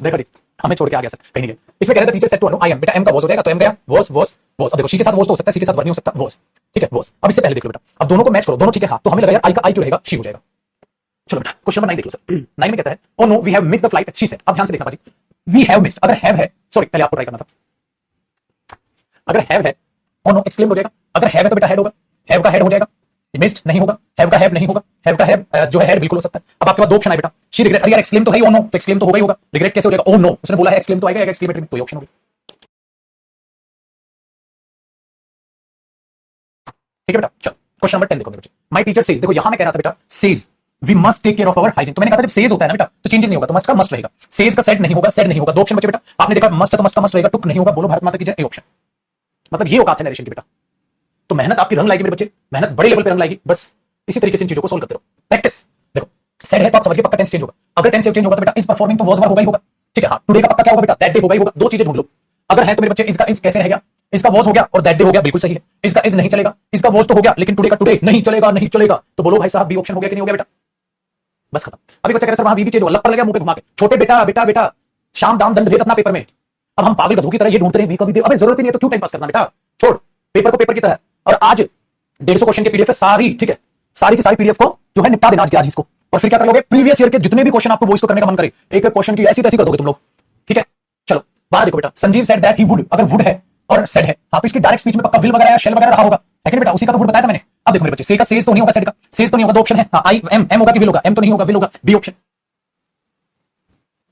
देखो जी, हमें छोड़ के आ गया सर, कहीं नहीं गया। इसमें कह रहे थे teacher said to Anu I am, बेटा एम का वॉज हो जाएगा, तो एम गया वॉज। अब देखो सी के साथ वॉज तो हो सकता है, सी के साथ वर्ब नहीं हो सकता, वॉज। ठीक है, वॉज। अब इससे पहले देख लो बेटा, अब दोनों को मैच करो, दोनों ठीक है, हाँ, तो हमें लगा यार आई का आई क्यों रहेगा, शी हो जाएगा। चलो बेटा, क्वेश्चन नंबर 9 देख लो सर। 9 में कहता है oh no we have missed the flight, she said. अब ध्यान से देखना बाजी, वी हैव मिस्ड, अगर हैव है, सॉरी पहले आपको ट्राई करना था, अगर हैव है ओ नो एक्सक्लेम हो जाएगा, अगर हैव है तो बेटा हेड होगा, हैव का हेड हो जाएगा, मिस्ड नहीं होगा, हैव का हैव नहीं होगा, हैव का हैव जो है हेड बिल्कुल हो सकता है। अब आपके पास दो ऑप्शन है बेटा, शी रिग्रेट, अरे यार एक्सक्लेम तो है ओ नो, तो एक्सक्लेम तो होगा ही होगा, रिग्रेट कैसे हो जाएगा, ओ नो उसने बोला है एक्सक्लेम तो आएगा, एक्सक्लेमेटरी तो ये ऑप्शन होगी। ठीक है बेटा, चलो क्वेश्चन नंबर 10 देखो मेरे बच्चे, माय टीचर सेज, देखो यहां मैं कह रहा था बेटा says we must take care of our hygiene, तो मैंने कहा था जब सेज होता है ना बेटा तो चेंजेस नहीं होगा, तो मस्ट का मस्ट रहेगा, सेज का सेड नहीं होगा, सेड नहीं होगा, दो ऑप्शन बचे बेटा, आपने देखा मस्ट है तो मस्ट का मस्ट रहेगा, टुक नहीं होगा, बोलो भारत माता की जय, ए ऑप्शन। मतलब ये औकात है नरेशन की बेटा, तो मेहनत आपकी रंग लाएगी मेरे बच्चे, मेहनत बड़े लेवल पे रंग लाएगी, बस इसी तरीके से इन चीजों को सोल्व करते रहो, प्रैक्टिस। देखो सेड है तो आप समझिए पक्का टेंस चेंज होगा, अगर टेंस चेंज होगा तो बेटा इज परफॉर्मिंग तो वॉज वर होगा ही होगा। ठीक है, हाँ टुडे का पक्का क्या होगा बेटा, दैट डे होगा ही होगा, दो चीजें ढूंढ लो। अगर है तो मेरे बच्चे इसका इज कैसे रहेगा, इसका वॉज हो गया और दैट डे हो गया, बिल्कुल सही है। इसका इज नहीं चलेगा, इसका वॉज तो हो गया लेकिन टुडे का टुडे नहीं चलेगा, नहीं चलेगा, तो बोलो भाई साहब बी ऑप्शन हो गया कि नहीं हो गया बेटा, बस खत्म। अभी बच्चा कह रहा सर वहां बी भी चेंज हो, लग लगा मुंह पे घुमा के, छोटे बेटा बेटा बेटा शाम दाम दंड भेद अपना पेपर में। अब हम पागल गधों की तरह ये ढूंढते रहे वी का भी, अबे जरूरत ही नहीं है तो क्यों टाइम पास करना बेटा, छोड़ पेपर को पेपर की तरह। और आज 150 क्वेश्चन की पीडीएफ है सारी, ठीक है, सारी की सारी पीडीएफ को जो है निपटा देना आज इसको, और फिर क्या कर लोगे, प्रीवियस ईयर के जितने भी क्वेश्चन आपको वो इसको करने का मन करे, एक एक क्वेश्चन की ऐसी तैसी कर दोगे तुम लोग। ठीक है, चलो बाहर देखो बेटा, Sanjeev said that he would, अगर वुड है और सेड है, हाँ तो इसकी डायरेक्ट स्पीच में पक्का विल वगैरह या शेल वगैरह रहा होगा, है कि नहीं बेटा, उसी का तो वुड बताया था मैंने। अब देखो मेरे बच्चे, से का सेज तो नहीं होगा, सेड का सेज तो नहीं होगा, दो ऑप्शन है, हाँ आई एम, एम होगा कि विल होगा, एम तो नहीं होगा, विल होगा, बी ऑप्शन।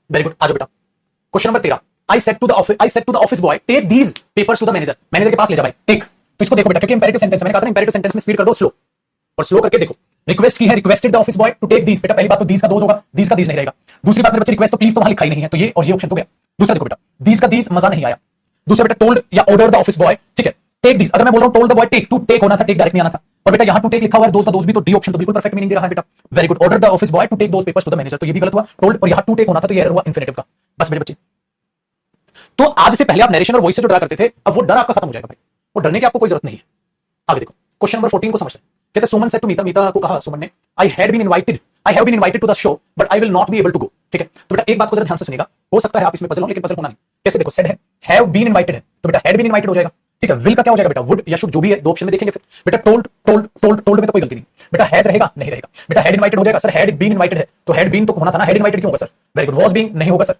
वेरी गुड, आ जाओ बेटा question number 13, I said to the office boy take these papers to the manager, manager के पास ले जा भाई, टेक। तो इसको देखो बेटा, क्योंकि इंपेरेटिव सेंटेंस, मैंने कहा था इंपेरेटिव सेंटेंस में स्पीड कर दो स्लो, और स्लो करके देखो, रिक्वेस्ट की है, requested the office boy to take these, बेटा पहली बात तो दीज का दोज होगा, दीज का दीज नहीं रहेगा। दूसरी बात मेरे बच्चे, रिक्वेस्ट तो प्लीज तो वहां लिखा ही नहीं है, तो ये और ये ऑप्शन तो गया। दूसरा देखो बेटा, दीज का दीज मजा नहीं आया। दूसरा बेटा टोल्ड या ऑर्डर द ऑफिस बॉय, ठीक है, टेक दीज, अगर मैं बोल रहा हूं told the boy take, to take होना था, टेक डायरेक्ट नहीं आना था, और बेटा यहां टू टेक लिखा हुआ है, दोस्त का दोस्त भी, तो डी ऑप्शन तो बिल्कुल परफेक्ट मीनिंग दे रहा है बेटा। Very good, order the office boy to take those papers to the manager, तो ये भी गलत हुआ, टोल्ड और यहां टू टेक होना था, तो ये एरर हुआ इन्फिनेटिव का। बस मेरे बच्चे, तो आज से पहले आप नरेशन और वॉइस से जो डरा करते थे, अब वो डर आपका खत्म हो जाएगा भाई, वो डरने की आपको कोई जरूरत नहीं है। आगे देखो क्वेश्चन नंबर 14 को समझते हैं, कहते सुमन सेड टू मीता, मीता को कहा सुमन ने, I have been invited to the show but I will not be able to go. ठीक है, तो बेटा एक बात को जरा ध्यान से सुनिएगा, हो सकता है आप इसमें पजल हो लेकिन पजल होना नहीं। कैसे देखो, सेड है, हैव बीन इनवाइटेड है, तो बेटा हैड बीन इनवाइटेड हो जाएगा। ठीक है, विल का क्या हो जाएगा बेटा, वुड या शुड, जो भी है, दो ऑप्शन में देखेंगे फिर। बेटा टोल्ड टोल्ड टोल्ड टोल्ड में तो कोई गलती नहीं, बेटा हैज रहेगा नहीं रहेगा, बेटा हैड इनवाइटेड हो जाएगा, सर हैड बीन इनवाइटेड है तो हैड बीन तो होना था ना, हैड इनवाइटेड क्यों होगा sir, very good, was being नहीं होगा सर,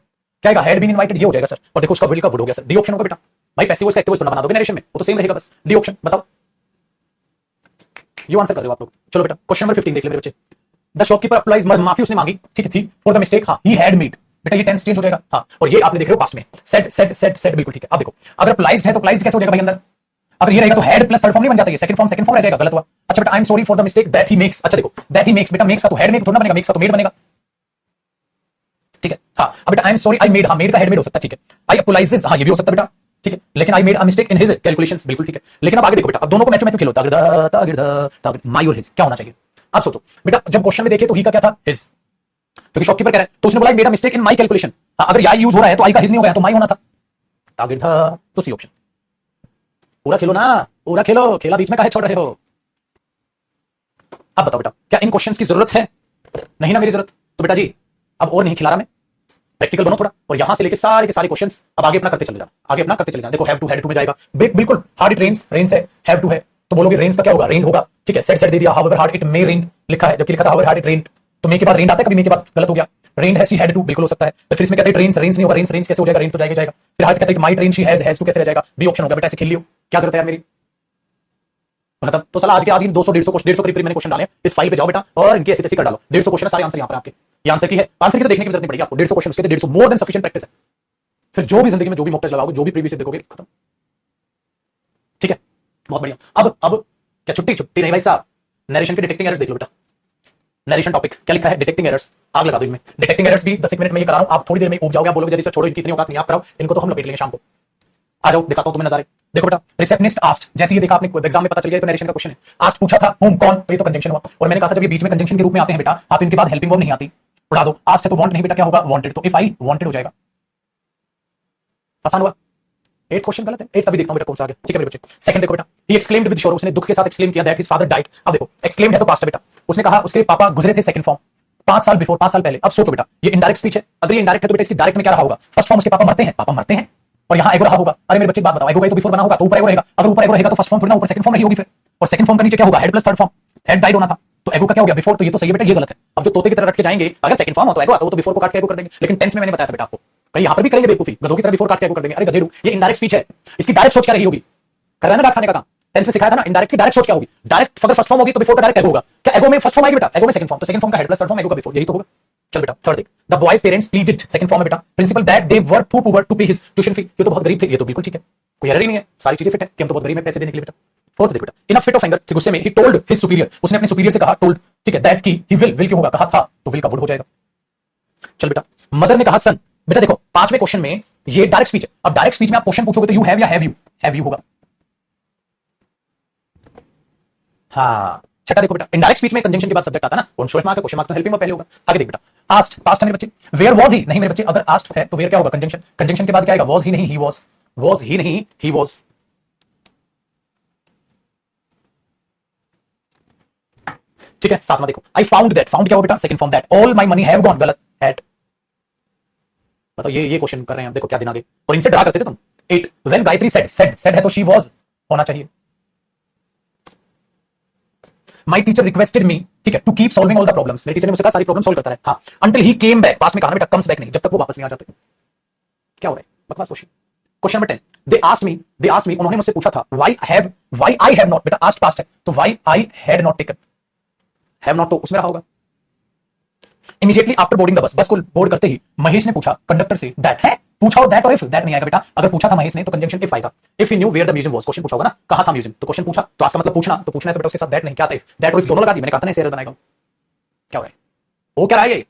क्या आएगा, हैड बीन इनवाइटेड ये हो जाएगा सर, और देखो उसका विल का वुड हो गया सर, डी ऑप्शन होगा बेटा। भाई पैसिव वॉइस का एक्टिव वॉइस बना दोगे नरेशन में, वो तो सेम रहेगा, बस डी ऑप्शन बताओ, ये आंसर कर रहे हो आप लोग। चलो बेटा क्वेश्चन नंबर 15 देख ले मेरे बच्चे, द शॉपकीपर अप्लाइज, माफी उसने मांगी, ठीक थी, फॉर द मिस्टेक, हाँ ही हैड मेड, बेटा ये टेंस चेंज हो जाएगा, हाँ, और ये आपने देख रहे हो पास्ट में, सेड सेड सेड सेड, बिल्कुल ठीक है। अब देखो अगर अप्लाइज्ड है तो अप्लाइज्ड कैसे हो जाएगा भाई अंदर, अगर ये रहेगा तो हैड प्लस थर्ड फॉर्म नहीं बन जाता, ये सेकंड फॉर्म रह जाएगा, गलत हुआ। अच्छा बेटा I am sorry for the mistake that he makes, अच्छा देखो दैट ही मेक्स, बेटा मेक्स का तो हैड मेक थोड़ा बनेगा, मेक्स का तो मेड बनेगा, ठीक है, हाँ। अब बेटा I am sorry I made, हाँ मेड का हैड मेड हो सकता है, ठीक है। आई अपोलाइजेस, हाँ ये भी हो सकता है बेटा, ठीक है, लेकिन I made a mistake in his calculations, बिल्कुल ठीक है। लेकिन अब आगे देखो बेटा, अब दोनों को मैच खेलो, माई और हिज, क्या होना चाहिए। अब सोचो बेटा, जब क्वेश्चन में देखे तो ही का क्या था, हिज, क्योंकि शॉपकीपर कह रहा है तो उसने बोला made a mistake in my calculation, अगर या यूज हो रहा है तो आई का हिज नहीं हो गया, तो माई होना था, तागिर था, तो सी ऑप्शन। पूरा खेलो ना, पूरा खेलो, खेला बीच में काहे छोड़ रहे हो। अब बताओ बेटा, क्या इन क्वेश्चंस की जरूरत है, नहीं ना मेरी जरूरत, तो बेटा जी अब और नहीं खिला रहा मैं, प्रैक्टिकल बनो थोड़ा, और यहां से लेके सारे के सारे क्वेश्चंस अब आगे अपना करते चले जाना, आगे अपना करते चले जाना। देखो हैव टू, हैड टू में जाएगा बिल्कुल, हार्ड इट रेन्स, रेन्स है, हैव टू है तो बोलोगे रेन्स का क्या होगा, रेन होगा, ठीक है। सेड सेड दे दिया, however hard it may rain लिखा है, जबकि लिखा था हाउएवर हार्ड इट रेन, तो मे के बाद रेन आता है, कभी मे के बाद गलत हो गया, रेन है सी हैड टू, बिल्कुल हो सकता है। तो फिर इसमें कहते हैं रेन्स, रेन्स नहीं होगा, रेन्स रेन्स कैसे हो जाएगा, रेन तो जाएगा जाएगा। फिर हार्ड कहते हैं my train she has to कैसे रह जाएगा, बी ऑप्शन होगा बेटा, ऐसे खेल लियो, क्या जरूरत है यार मेरी, खत्म। तो चला आज के 200 150 करीब मैंने क्वेश्चन डाले, इस फाइल पे जाओ बेटा और इनके ऐसे कर डालो, 150 क्वेश्चन सारे आंसर यहां पर आपके, ये आंसर की है, आंसर की तो देखने की जरूरत नहीं पड़ेगी आपको, 150 क्वेश्चन उसके 150 मोर देन सफिशिएंट प्रैक्टिस है। फिर जो भी जिंदगी में जो भी मॉक टेस्ट लगाओगे, जो भी प्रीवियस देखोगे, खत्म, ठीक है, बहुत बढ़िया। अब क्या छुट्टी, छुट्टी नहीं भाई साहब, नरेशन के डिटेक्टिंग एरर्स देख लो बेटा, नरेशन टॉपिक क्या लिखा है, डिटेक्टिंग एरर्स, आग लगा दो इनमें। डिटेक्टिंग एरर्स भी 10 मिनट में ये करा रहा हूं, आप थोड़ी देर में उब जाओगे, आप बोलोगे जल्दी से छोड़ो, इनकी इतनी औकात नहीं, आप कराओ इनको, तो हम लपेट लेंगे शाम को। आ जाओ दिखाता हूं तुम्हें नजारे, देखो बेटा, रिसेप्शनिस्ट आस्ट, जैसे ये देखा आपने एग्जाम में पता चल गया, तो नरेशन का क्वेश्चन है, आस्ट पूछा था होम कौन, तो ये तो कंजंक्शन हुआ, और मैंने कहा था जब ये बीच में कंजंक्शन के रूप में आते हैं बेटा, आप इनके बाद हेल्पिंग वर्ब नहीं आती, उड़ा दो, आस्ट है तो वांट नहीं बेटा, क्या होगा वांटेड, तो इफ आई वांटेड हो जाएगा, आसान हुआ। 8 क्वेश्चन गलत है, 8 तभी देखता हूं बेटा कौन सा आ गया, ठीक है मेरे बच्चे। सेकंड देखो बेटा, ही एक्सक्लेम्ड विद शोर, उसने दुख के साथ एक्सक्लेम किया दैट हिज फादर डाइड। अब देखो एक्सक्लेम्ड है तो पास्ट है बेटा, उसने कहा उसके पापा गुजरे थे, सेकंड फॉर्म, 5 साल बिफोर, 5 साल पहले। अब सोचो बेटा, ये इनडायरेक्ट स्पीच है। अगर ये इनडायरेक्ट है तो बेटा इसकी डायरेक्ट में क्या रहा होगा? फर्स्ट फॉर्म उसके पापा मरते हैं, पापा मरते हैं, और यहाँ एगो रहा होगा। अरे मेरे बच्चे बात बताओ, एगो का तो बिफोर बना होगा तो ऊपर एगो रहेगा। अगर ऊपर एगो रहेगा तो फर्स्ट फॉर्म थोड़ी ना ऊपर सेकंड फॉर्म रही होगी फिर, और सेकंड फॉर्म का नीचे क्या होगा? Head plus third form. Head died होना था तो एगो का क्या हो गया? बिफोर। तो ये तो सही है बेटा, ये गलत है। अब जो तोते की तरह रट के जाएंगे, अगर सेकंड फॉर्म हो तो एगो आता, वो तो बिफोर को काट के एगो कर देंगे। लेकिन टेंस में मैंने बताया था बेटा आपको, कहीं यहाँ पर भी करेंगे बेवकूफी, गधों की तरह बिफोर काट के एगो कर देंगे। अरे गधेड़ू, ये इनडायरेक्ट स्पीच है, इसकी डायरेक्ट सोच क्या रही होगी? कर रहा है ना डांट खाने का काम। टेंस में सिखाया था ना, इनडायरेक्ट की डायरेक्ट सोच क्या होगी? डायरेक्ट अगर फर्स्ट फॉर्म होगी तो बिफोर का डायरेक्ट एगो होगा। क्या एगो में फर्स्ट फॉर्म आएगी बेटा? एगो में सेकंड फॉर्म, तो सेकंड फॉर्म का हेड प्लस थर्ड फॉर्म, एगो का बिफोर, यही तो होगा। चल बेटा थर्ड देख, the boys parents pleaded, second form है बेटा, principal that they were too poor to pay his tuition fee. ये तो बहुत गरीब थे, ये तो बिल्कुल ठीक है, कोई एरर ही नहीं है, सारी चीजें फिट है कि हम तो बहुत गरीब है पैसे देने के लिए बेटा। फोर्थ देख बेटा, इन अ फिट ऑफ एंगर, कि गुस्से में, ही टोल्ड हिज सुपीरियर, उसने अपने सुपीरियर से कहा, टोल्ड ठीक है, दैट की ही विल क्यों होगा? कहा था तो विल का वुड हो जाएगा। चल बेटा, मदर ने कहा सन। बेटा देखो, पांचवें क्वेश्चन में ये डायरेक्ट स्पीच है। अब डायरेक्ट स्पीच में आप क्वेश्चन पूछोगे तो यू हैव या हैव यू होगा। हाँ, छठा देखो बेटा, इनडायरेक्ट स्पीच में कंजंक्शन के बाद सब्जेक्ट आता है ना, कौन शोर्ट मार्क है, क्वेश्चन मार्क तो हेल्पिंग में पहले होगा। आगे देख बेटा, आस्क्ड, पास्ट है मेरे बच्चे। वेयर वाज ही, नहीं मेरे बच्चे, अगर आस्क्ड है तो वेयर क्या होगा? कंजंक्शन। कंजंक्शन के बाद क्या आएगा? वाज ही नहीं ही वाज, वाज ही नहीं ही वाज। ठीक है, सातवां देखो, आई फाउंड दैट, फाउंड क्या होगा बेटा? Second form, that all my money have gone, गलत, एट। बताओ ये क्वेश्चन कर रहे हैं हम, देखो क्या दिन आगे, और इनसे डरा करते थे तुम। 8 व्हेन गायत्री सेड है तो शी वाज होना चाहिए। माय टीचर रिक्वेस्टेड मी, ठीक है, to keep solving all the problems, मेरे टीचर ने मुझसे कहा सारी प्रॉब्लम सॉल्व करता है। हाँ, अंटिल ही केम बैक, पास में कहा बेटा, कम्स बैक नहीं, जब तक वो वापस नहीं आ जाते। क्या हो रहा है? बकवास question. Question number 10, they asked me, उन्होंने मुझसे पूछा था, व्हाई आई हैव नॉट, बेटा आस्क्ड पास्ट है तो why I had not taken, have not तो उसमें रहा होगा। Immediately after boarding the bus को बोर्ड करते ही महेश ने पूछा कंडक्टर से, दैट है, पूछा हो दैट और इफ, दैट नहीं आएगा बेटा। अगर पूछा था महेश ने तो कंजंक्शन इफ आएगा। If he knew where the museum was, question पूछा होगा ना, कहां था म्यूजियम, तो क्वेश्चन पूछा तो आज का मतलब पूछना, तो पूछना है तो बेटा उसके साथ दैट नहीं, क्या था इफ, दैट और इफ दोनों लगा दी, मैंने कहा था ना इसे एरर बनाएगा। क्या हो रहा है? वो क्या रहा है? ये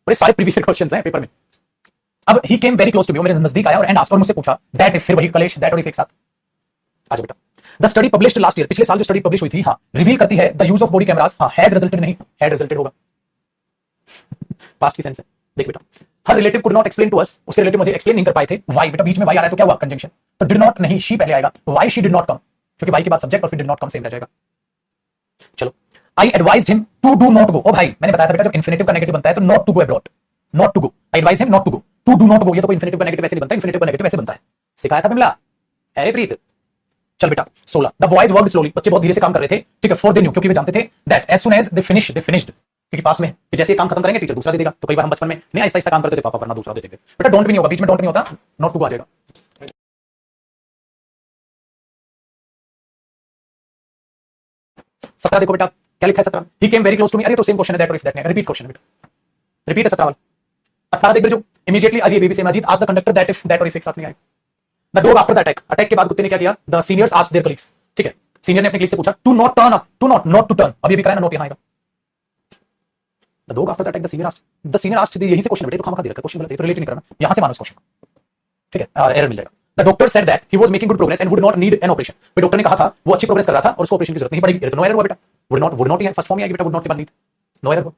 बड़े सारे प्रीवियस क्वेश्चंस हैं पेपर में। अब he came very close to me, मेरे नजदीक आया और एंड आस्क्ड, और मुझसे पूछा दैट इफ, फिर वही कलेश, दैट और इफ एक साथ। आज बेटा, the study published last year, पिछले साल जो स्टडी पब्लिश हुई थी, हाँ, रिवील करती है the use of body cameras, हाँ, हैज रिजल्टेड नहीं, हैड रिजल्टेड होगा, पास्ट की सेंस है। देख बेटा, her relative could not explain to us, उसके रिलेटिव मुझे एक्सप्लेन नहीं कर पाए थे। व्हाई, बेटा बीच में व्हाई आ रहा है तो क्या हुआ? कंजंक्शन। तो डिड नॉट नहीं, शी पहले आएगा, why she did not come, क्योंकि व्हाई के बाद सब्जेक्ट और फिर डिड नॉट कम सेम रह जाएगा। चलो, I advised him to do not go, ओ भाई मैंने बताया था बेटा, जब इन्फिनेटिव का नेगेटिव बनता है तो not to go abroad, not to go, I advise him not to go, to do not go, ये तो कोई इन्फिनेटिव का नेगेटिव ऐसे नहीं बनता, इन्फिनेटिव का नेगेटिव ऐसे बनता है, सिखाया था बिमला। अरे प्रीत, चल बेटा 16, द बॉयज वर्कड स्लोली, बच्चे बहुत धीरे से काम कर रहे थे, ठीक है, फॉर दे न्यू, क्योंकि वे जानते थे that as soon as they finished, क्योंकि पास में कि जैसे काम खत्म करेंगे टीचर दूसरा दे देगा। तो कई बार हम बचपन में नहीं आहिस्ता आहिस्ता काम करते थे, पापा वरना दूसरा दे देंगे। बेटा डोंट भी नहीं होगा, बीच में डोंट नहीं होता, नॉट टू आ जाएगा। सत्रह देखो बेटा, क्या लिखा है 17, he came very close to me, अरे तो सेम क्वेश्चन है, दैट और इफ, दैट नहीं, रिपीट क्वेश्चन है बेटा, रिपीट है 17 वाला। 18 देख जो, इमीडिएटली अरे बेबी से Ajit asked the conductor that if, that और इफ एक साथ नहीं आए। The dog after the attack के बाद कुत्ते ने क्या किया? The seniors asked their colleagues, ठीक है, सीनियर ने अपने कलीग से पूछा to not turn up, to not to turn, अभी भी कराया ना, नोट यहां आएगा। The dog after the attack, the senior asked, यही से क्वेश्चन बेटा, तो खामखा दे रखा क्वेश्चन गलत है, तो रिलेट नहीं करना, यहां से मानो इस क्वेश्चन, ठीक है, और एरर मिल जाएगा। The doctor said that he was making good progress and would not need an operation, भाई डॉक्टर ने कहा था वो अच्छी प्रोग्रेस कर रहा था और उसको ऑपरेशन की जरूरत नहीं पड़ेगी, तो नो एरर हुआ बेटा, वुड नॉट ही है, फर्स्ट फॉर्म ही आएगी बेटा, वुड नॉट के बाद नीड, नो एरर हुआ।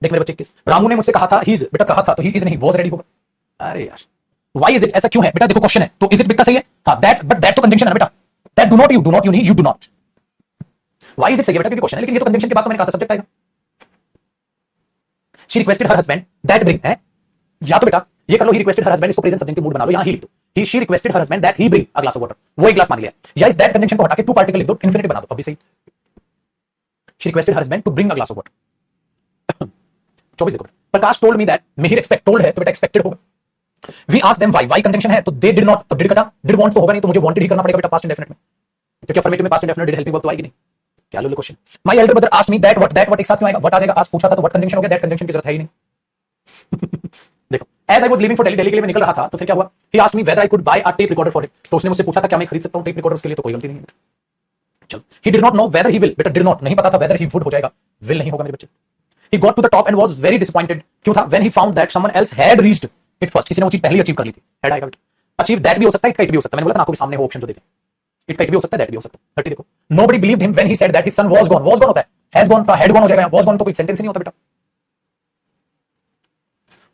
देख मेरे बच्चे, किस रामू ने मुझसे कहा था ही इज, बेटा कहा था तो ही इज नहीं, वाज रेडी होगा। अरे यार, व्हाई इज इट, ऐसा क्यों है बेटा? देखो क्वेश्चन है तो इज इट बिट का सही है, हां, दैट, बट दैट तो कंजंक्शन है बेटा, दैट डू नॉट यू नहीं, you do not. Why is it सही है बेटा, क्योंकि क्वेश्चन है, लेकिन ये तो कंजंक्शन के बाद तो मैंने कहा था सब्जेक्ट आएगा। She requested her husband that bring है, या तो बेटा ये कर लो, ही रिक्वेस्टेड हर हस्बैंड, इसको प्रेजेंट सब्जेक्ट मूड बना लो, यहां ही लिख दो, he she requested her husband that he bring a glass of water, वो एक ग्लास मान लिया, या इस दैट कंजंक्शन को हटा के टू पार्टिकल लिख दो, इंफिनिटी बना दो, अभी सही। She requested her husband to bring a glass of water. 24 देखो, Prakash told me that, Mihir expect, told है तो बेटा एक्सपेक्टेड होगा। We asked them why conjunction है तो दे डिड नॉट, तो डिड कटा, डिड वांट तो होगा नहीं, तो मुझे वांटेड ही करना पड़ेगा बेटा पास्ट इंडेफिनिट में, तो क्या अफर्मेटिव में past indefinite did helping verb तो आएगी नहीं। क्या लो question, my elder brother asked me that what एक साथ क्यों आएगा? व्हाट आ जाएगा, आस्क पूछा था तो व्हाट कंजंक्शन हो गया, दैट कंजंक्शन की जरूरत है ही नहीं। देखो, as I was leaving for Delhi के लिए मैं निकल रहा था तो फिर क्या हुआ? He asked me whether I could bye a tape recorder for him, तो उसने मुझसे पूछा था क्या मैं खरीद सकता हूं टेप रिकॉर्डर उसके लिए, तो कोई गलती नहीं है। चलो, he did not know whether he will, बेटा डिड नॉट नहीं पता था, वेदर ही वुड हो जाएगा, विल नहीं होगा मेरे बच्चे। He got to the top and was very disappointed, क्यों था? When he found that someone else had reached it first, किसी ने वो चीज पहले ही अचीव कर ली थी, हैड आएगा बेटा। अचीव दैट भी हो सकता है, इट भी हो सकता है, मैंने बोला था आपको भी सामने हो ऑप्शन जो देखे, इट भी हो सकता है, दैट भी हो सकता है। 30 देखो, nobody believed him when he said that his son was gone होता है, हैज गॉन का हैड गॉन हो जाएगा, वाज गॉन तो कोई सेंटेंस ही नहीं होता बेटा।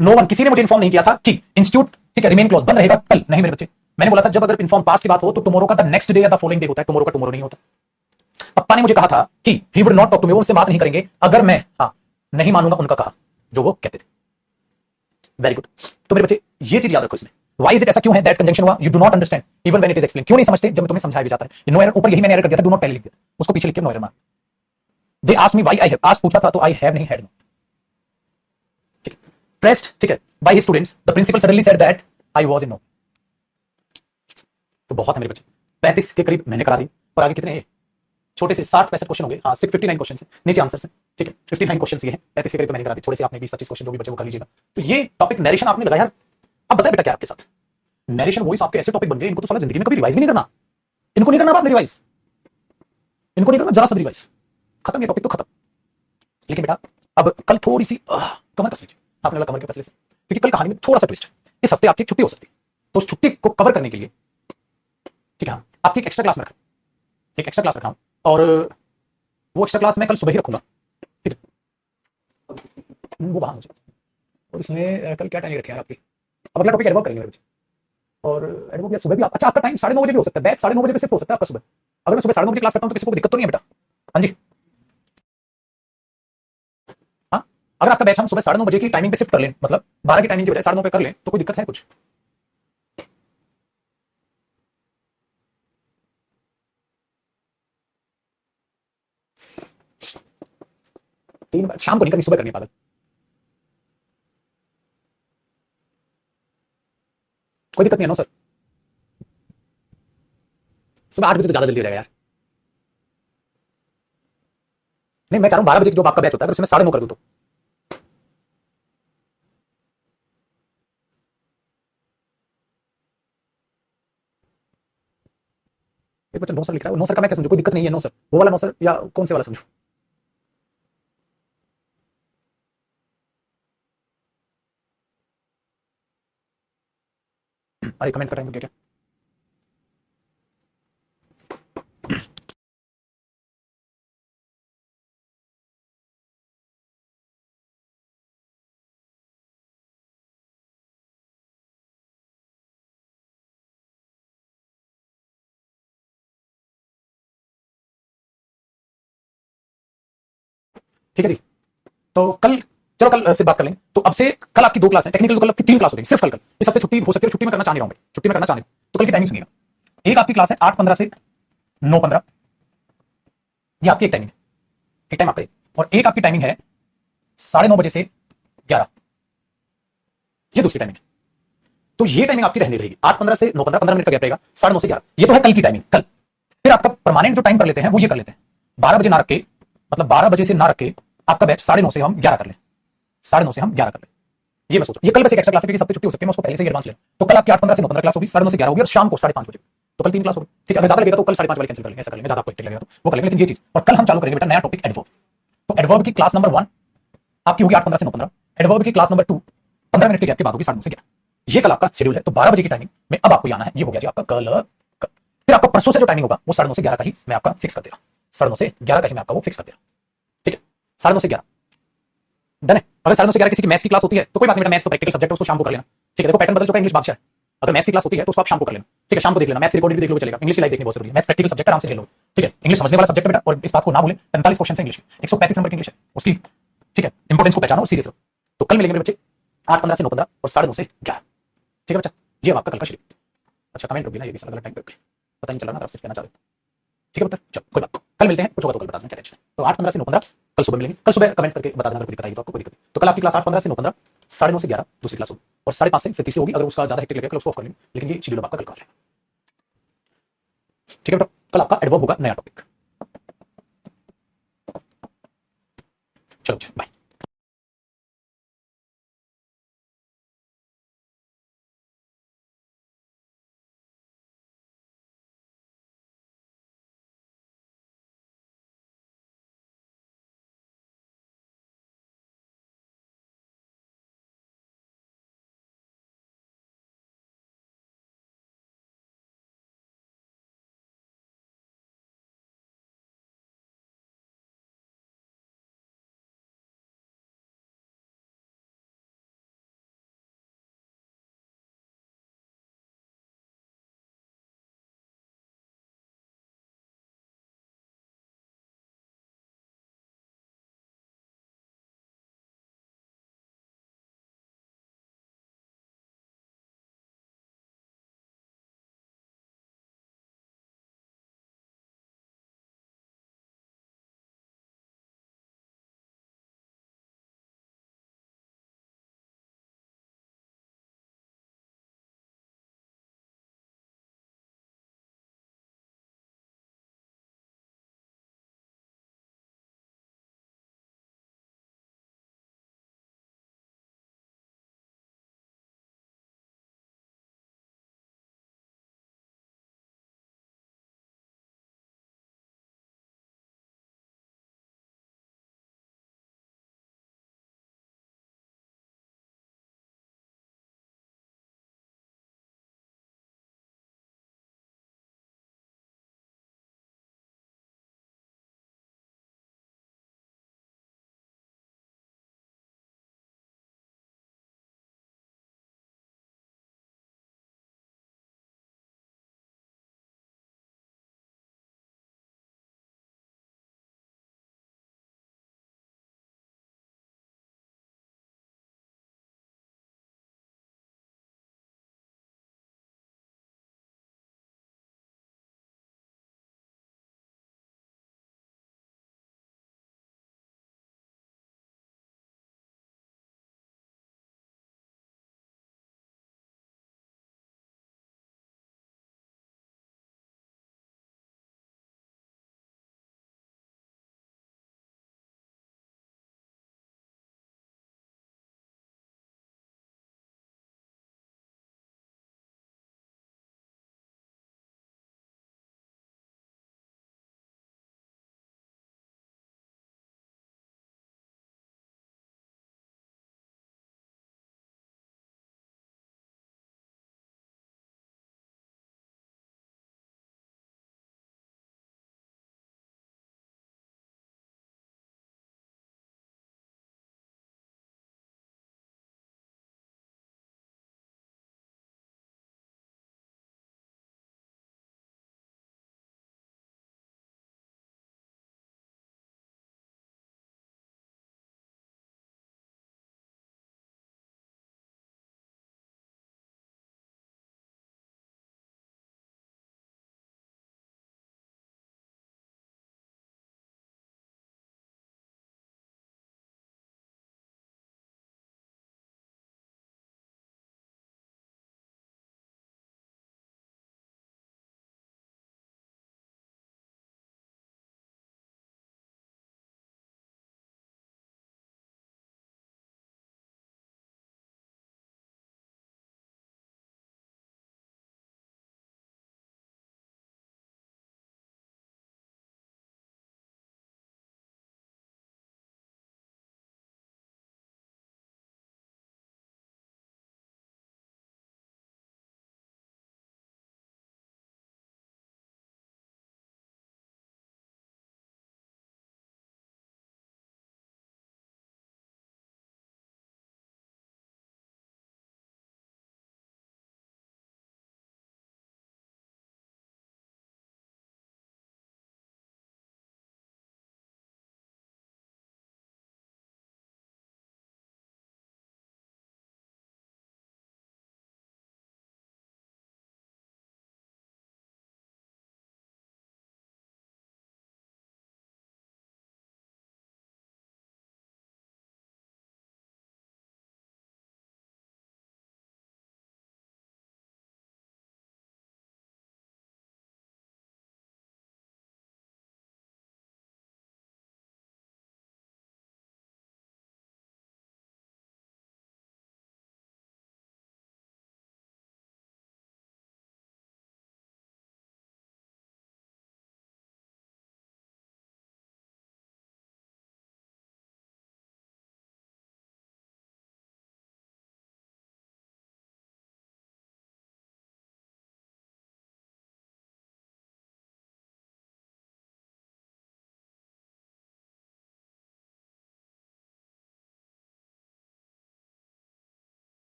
नो वन, किसी ने मुझे इन्फॉर्म नहीं किया था कि इंस्टीट्यूट, ठीक है, रिमेन क्लोज, बंद रहेगा कल, नहीं मेरे बच्चे, मैंने बोला था जब अगर इन्फॉर्म पास्ट की बात हो तो टुमारो का द नेक्स्ट डे या द फॉलोइंग डे होता है, टुमारो का टुमारो नहीं होता। पप्पा ने मुझे कहा था कि he would not talk to me, वो मुझसे बात नहीं करेंगे अगर मैं, हाँ, नहीं मानूंगा उनका कहा, जो वो कहते थे। Very good. तो मेरे बच्चे ये चीज याद रखो इसमें, वाई इज इट, ऐसा क्यों है, दैट कंजंक्शन हुआ, you do not understand even when it is explain, क्यों नहीं समझते जब तुम्हें समझाया भी जाता है। नो एरर ऊपर यही मैंने एरर कर दिया था, डू नॉट पहले लिख दिया, उसको पीछे लिख के नो एरर मार। They asked me why I have, आज पूछा था तो आई हैव नहीं हैड। ठीक है, प्रेस्ड, ठीक है, by his students, the principal suddenly said that I was in no. तो बहुत है मेरे बच्चे, 35 के करीब मैंने करा दी, और आगे कितने हैं, छोटे से 60-65 क्वेश्चन होंगे, हाँ 59 क्वेश्चन है, नीचे आंसर है। ठीक है, 59 क्वेश्चन ये हैं, 35 के करीब तो मैंने करा दी, थोड़े से आपने 20-25 क्वेश्चन जो भी बचे वो कर लीजिएगा। तो ये टॉपिक नरेशन आपने लगाया यार। अब बताए बेटा क्या आपके साथ, नरेशन वॉइस आपके ऐसे टॉपिक बन गए, इनको तो साला जिंदगी में कभी रिवाइज भी नहीं करना, इनको नहीं करना आपने रिवाइज, इनको नहीं करना जरा सा रिवाइज, खत्म, ये टॉपिक तो खत्म। लेकिन बेटा अब कल थोड़ी सी कमर कस लीजिए, आपने कमर के फैसले से, क्योंकि कल कहानी में थोड़ा सा ट्विस्ट है। इस हफ्ते आपकी छुट्टी हो सकती है, तो उस छुट्टी को कवर करने के लिए, ठीक है, आपकी एक एक्स्ट्रा क्लास में रखा, एक एक्स्ट्रा क्लास रखा हूं, और वो एक्स्ट्रा क्लास मैं कल सुबह ही रखूंगा। ठीक है, वो वहां मुझे, और इसमें कल क्या टाइम रखे हैं आपकी, अब अगला टॉपिक एडवर्ब करेंगे मेरे बच्चे, और एडवर्ब या सुबह भी अच्छा आपका टाइम 9:30 बजे भी हो सकता है, बैच 9:30 बजे से हो सकता है आपका सुबह। अगर मैं सुबह 9:30 बजे क्लास करता हूं तो किसी को दिक्कत तो नहीं है बेटा? हाँ जी, हाँ, अगर आपका बैच हम सुबह 9:30 बजे की टाइमिंग पे शिफ्ट कर लें, मतलब 12 की टाइमिंग की बजाय 9:30 पे कर लें, तो कोई दिक्कत है कुछ? शाम को नहीं करनी, सुबह करनी है पागल, कोई दिक्कत नहीं है। नो सर, सुबह 8 बजे तो ज्यादा जल्दी हो जाएगा यार। नहीं, मैं चाह रहा हूँ 12 बजे जो आपका बैच होता है, अगर उसमें 9:30 कर दूं तो। एक बच्चा 9 सर लिख रहा है, 9 सर का मैं क्या समझू, कोई दिक्कत नहीं है। 9 सर वो वाला 9 सर या कौन से वाला समझू? अरे कमेंट कर रहे हैं क्या? ठीक है जी, तो कल, चलो कल फिर बात कर लेंगे। तो अब से कल आपकी 2 क्लास है, टेक्निकल तो कल आपकी 3 क्लास हो जाएगी सिर्फ कल। इस हफ्ते छुट्टी हो सकती है, छुट्टी में करना चाह नहीं रहा हूं भाई, छुट्टी में करना चाह नहीं, तो कल की टाइमिंग सुनिएगा। एक आपकी क्लास है 8:15 से 9:15, ये आपकी एक टाइमिंग है, एक टाइम आपका ये। और एक आपकी टाइमिंग है 9:30 बजे से 11, ये दूसरी टाइमिंग है। तो ये टाइमिंग आपकी रहनी रहेगी, 8:15 से 9:15, 15 मिनट का गैप रहेगा, 9:30 से 11, ये तो है कल की टाइमिंग। कल फिर आपका परमानेंट जो टाइम कर लेते हैं वो ये कर लेते हैं, 12 बजे ना रख के, मतलब 12 बजे से ना रख के आपका बैच 9:30 से हम 11 कर लें, 9:30 से हम 11 कर लें। ये मैं सोच रहा हूं, ये कल बस एक एक्स्ट्रा क्लास है, क्योंकि सबसे छुट्टी हो सकती है, मैं उसको पहले से ही एडवांस ले, तो कल आपकी 8:15 से 9:15 क्लास होगी, 9:30 से 11 होगी, और शाम को 5:30 बजे, तो कल 3 क्लास होगी। ठीक है, अगर ज्यादा लगेगा तो कल 5:30 वाले कैंसिल कर लेंगे, ऐसा कर लेंगे, ज्यादा आपको हेक्टिक लगेगा तो वो कर लेंगे। लेकिन ये चीज, और कल हम चालू करेंगे बेटा नया टॉपिक एडवर्ब। तो एडवर्ब की क्लास नंबर 1 आपकी होगी 8:15 से 9:15, एडवर्ब की क्लास नंबर 2 15 मिनट के गैप के बाद होगी 9:30 से 11। ये कल आपका शेड्यूल है, तो 12 बजे की टाइमिंग में अब आपको आना है, ये हो गया जी आपका कल। फिर आपका परसों से जो टाइमिंग होगा वो 9:30 से 11 का ही मैं आपका फिक्स कर दे रहा हूं, 9:30 से 11 का ही मैं आपका वो फिक्स कर दे रहा हूं। ठीक है, 9:30 से 11 डन है। अगर 9:30 से 11 किसी की मैथ्स की क्लास होती है तो कोई बात नहीं बेटा, मैथ्स तो प्रैक्टिकल सब्जेक्ट है, उसको शाम को कर लेना। ठीक है, देखो पैटर्न बदल चुका है, इंग्लिश बादशाह है। अगर मैथ्स की क्लास होती है तो उसको आप शाम को कर लेना। ठीक है, शाम को देख लेना, मैथ्स रिकॉर्डिंग भी देख लो चलेगा, इंग्लिश की लाइव देखनी बहुत जरूरी है, मैथ्स प्रैक्टिकल सब्जेक्ट आराम से झेल लो। ठीक है, इंग्लिश समझने वाला सब्जेक्ट है बेटा, और इस बात को ना भूलें, 45 क्वेश्चन है इंग्लिश के, 135 नंबर की इंग्लिश है उसकी। ठीक है, इंपोर्टेंस को पहचानो और सीरियस रहो। तो कल मिलेंगे मेरे बच्चे 8:15 से 9:15 और 9:30 से 11। ठीक है बच्चा, ये आपका कल का शेड्यूल। अच्छा कमेंट रुकी ना, ये भी अलग टाइम पे पता नहीं चल रहा ना, आप कुछ कहना चाह रहे हो? ठीक है पुत्र, चलो कोई बात, कल मिलते हैं, कुछ होगा तो कल बता देना, क्या टेंशन है। तो 8:15 से 9:15 कल सुबह मिलेंगे, कल सुबह कमेंट करके बता देना अगर कोई दिक्कत आई तो, आपको कोई दिक्कत नहीं। तो कल आपकी क्लास 8:15 से 9:15, 9:30 से 11 दूसरी क्लास होगी, और 5:30 से फिर तीसरी होगी। अगर उसका ज्यादा हेक्टिक लगेगा कल उसको ऑफ कर लेंगे, लेकिन ये शेड्यूल आपका कल का हो जाएगा। ठीक है बेटा, कल आपका एडवर्ब होगा नया टॉपिक। चलो बाय।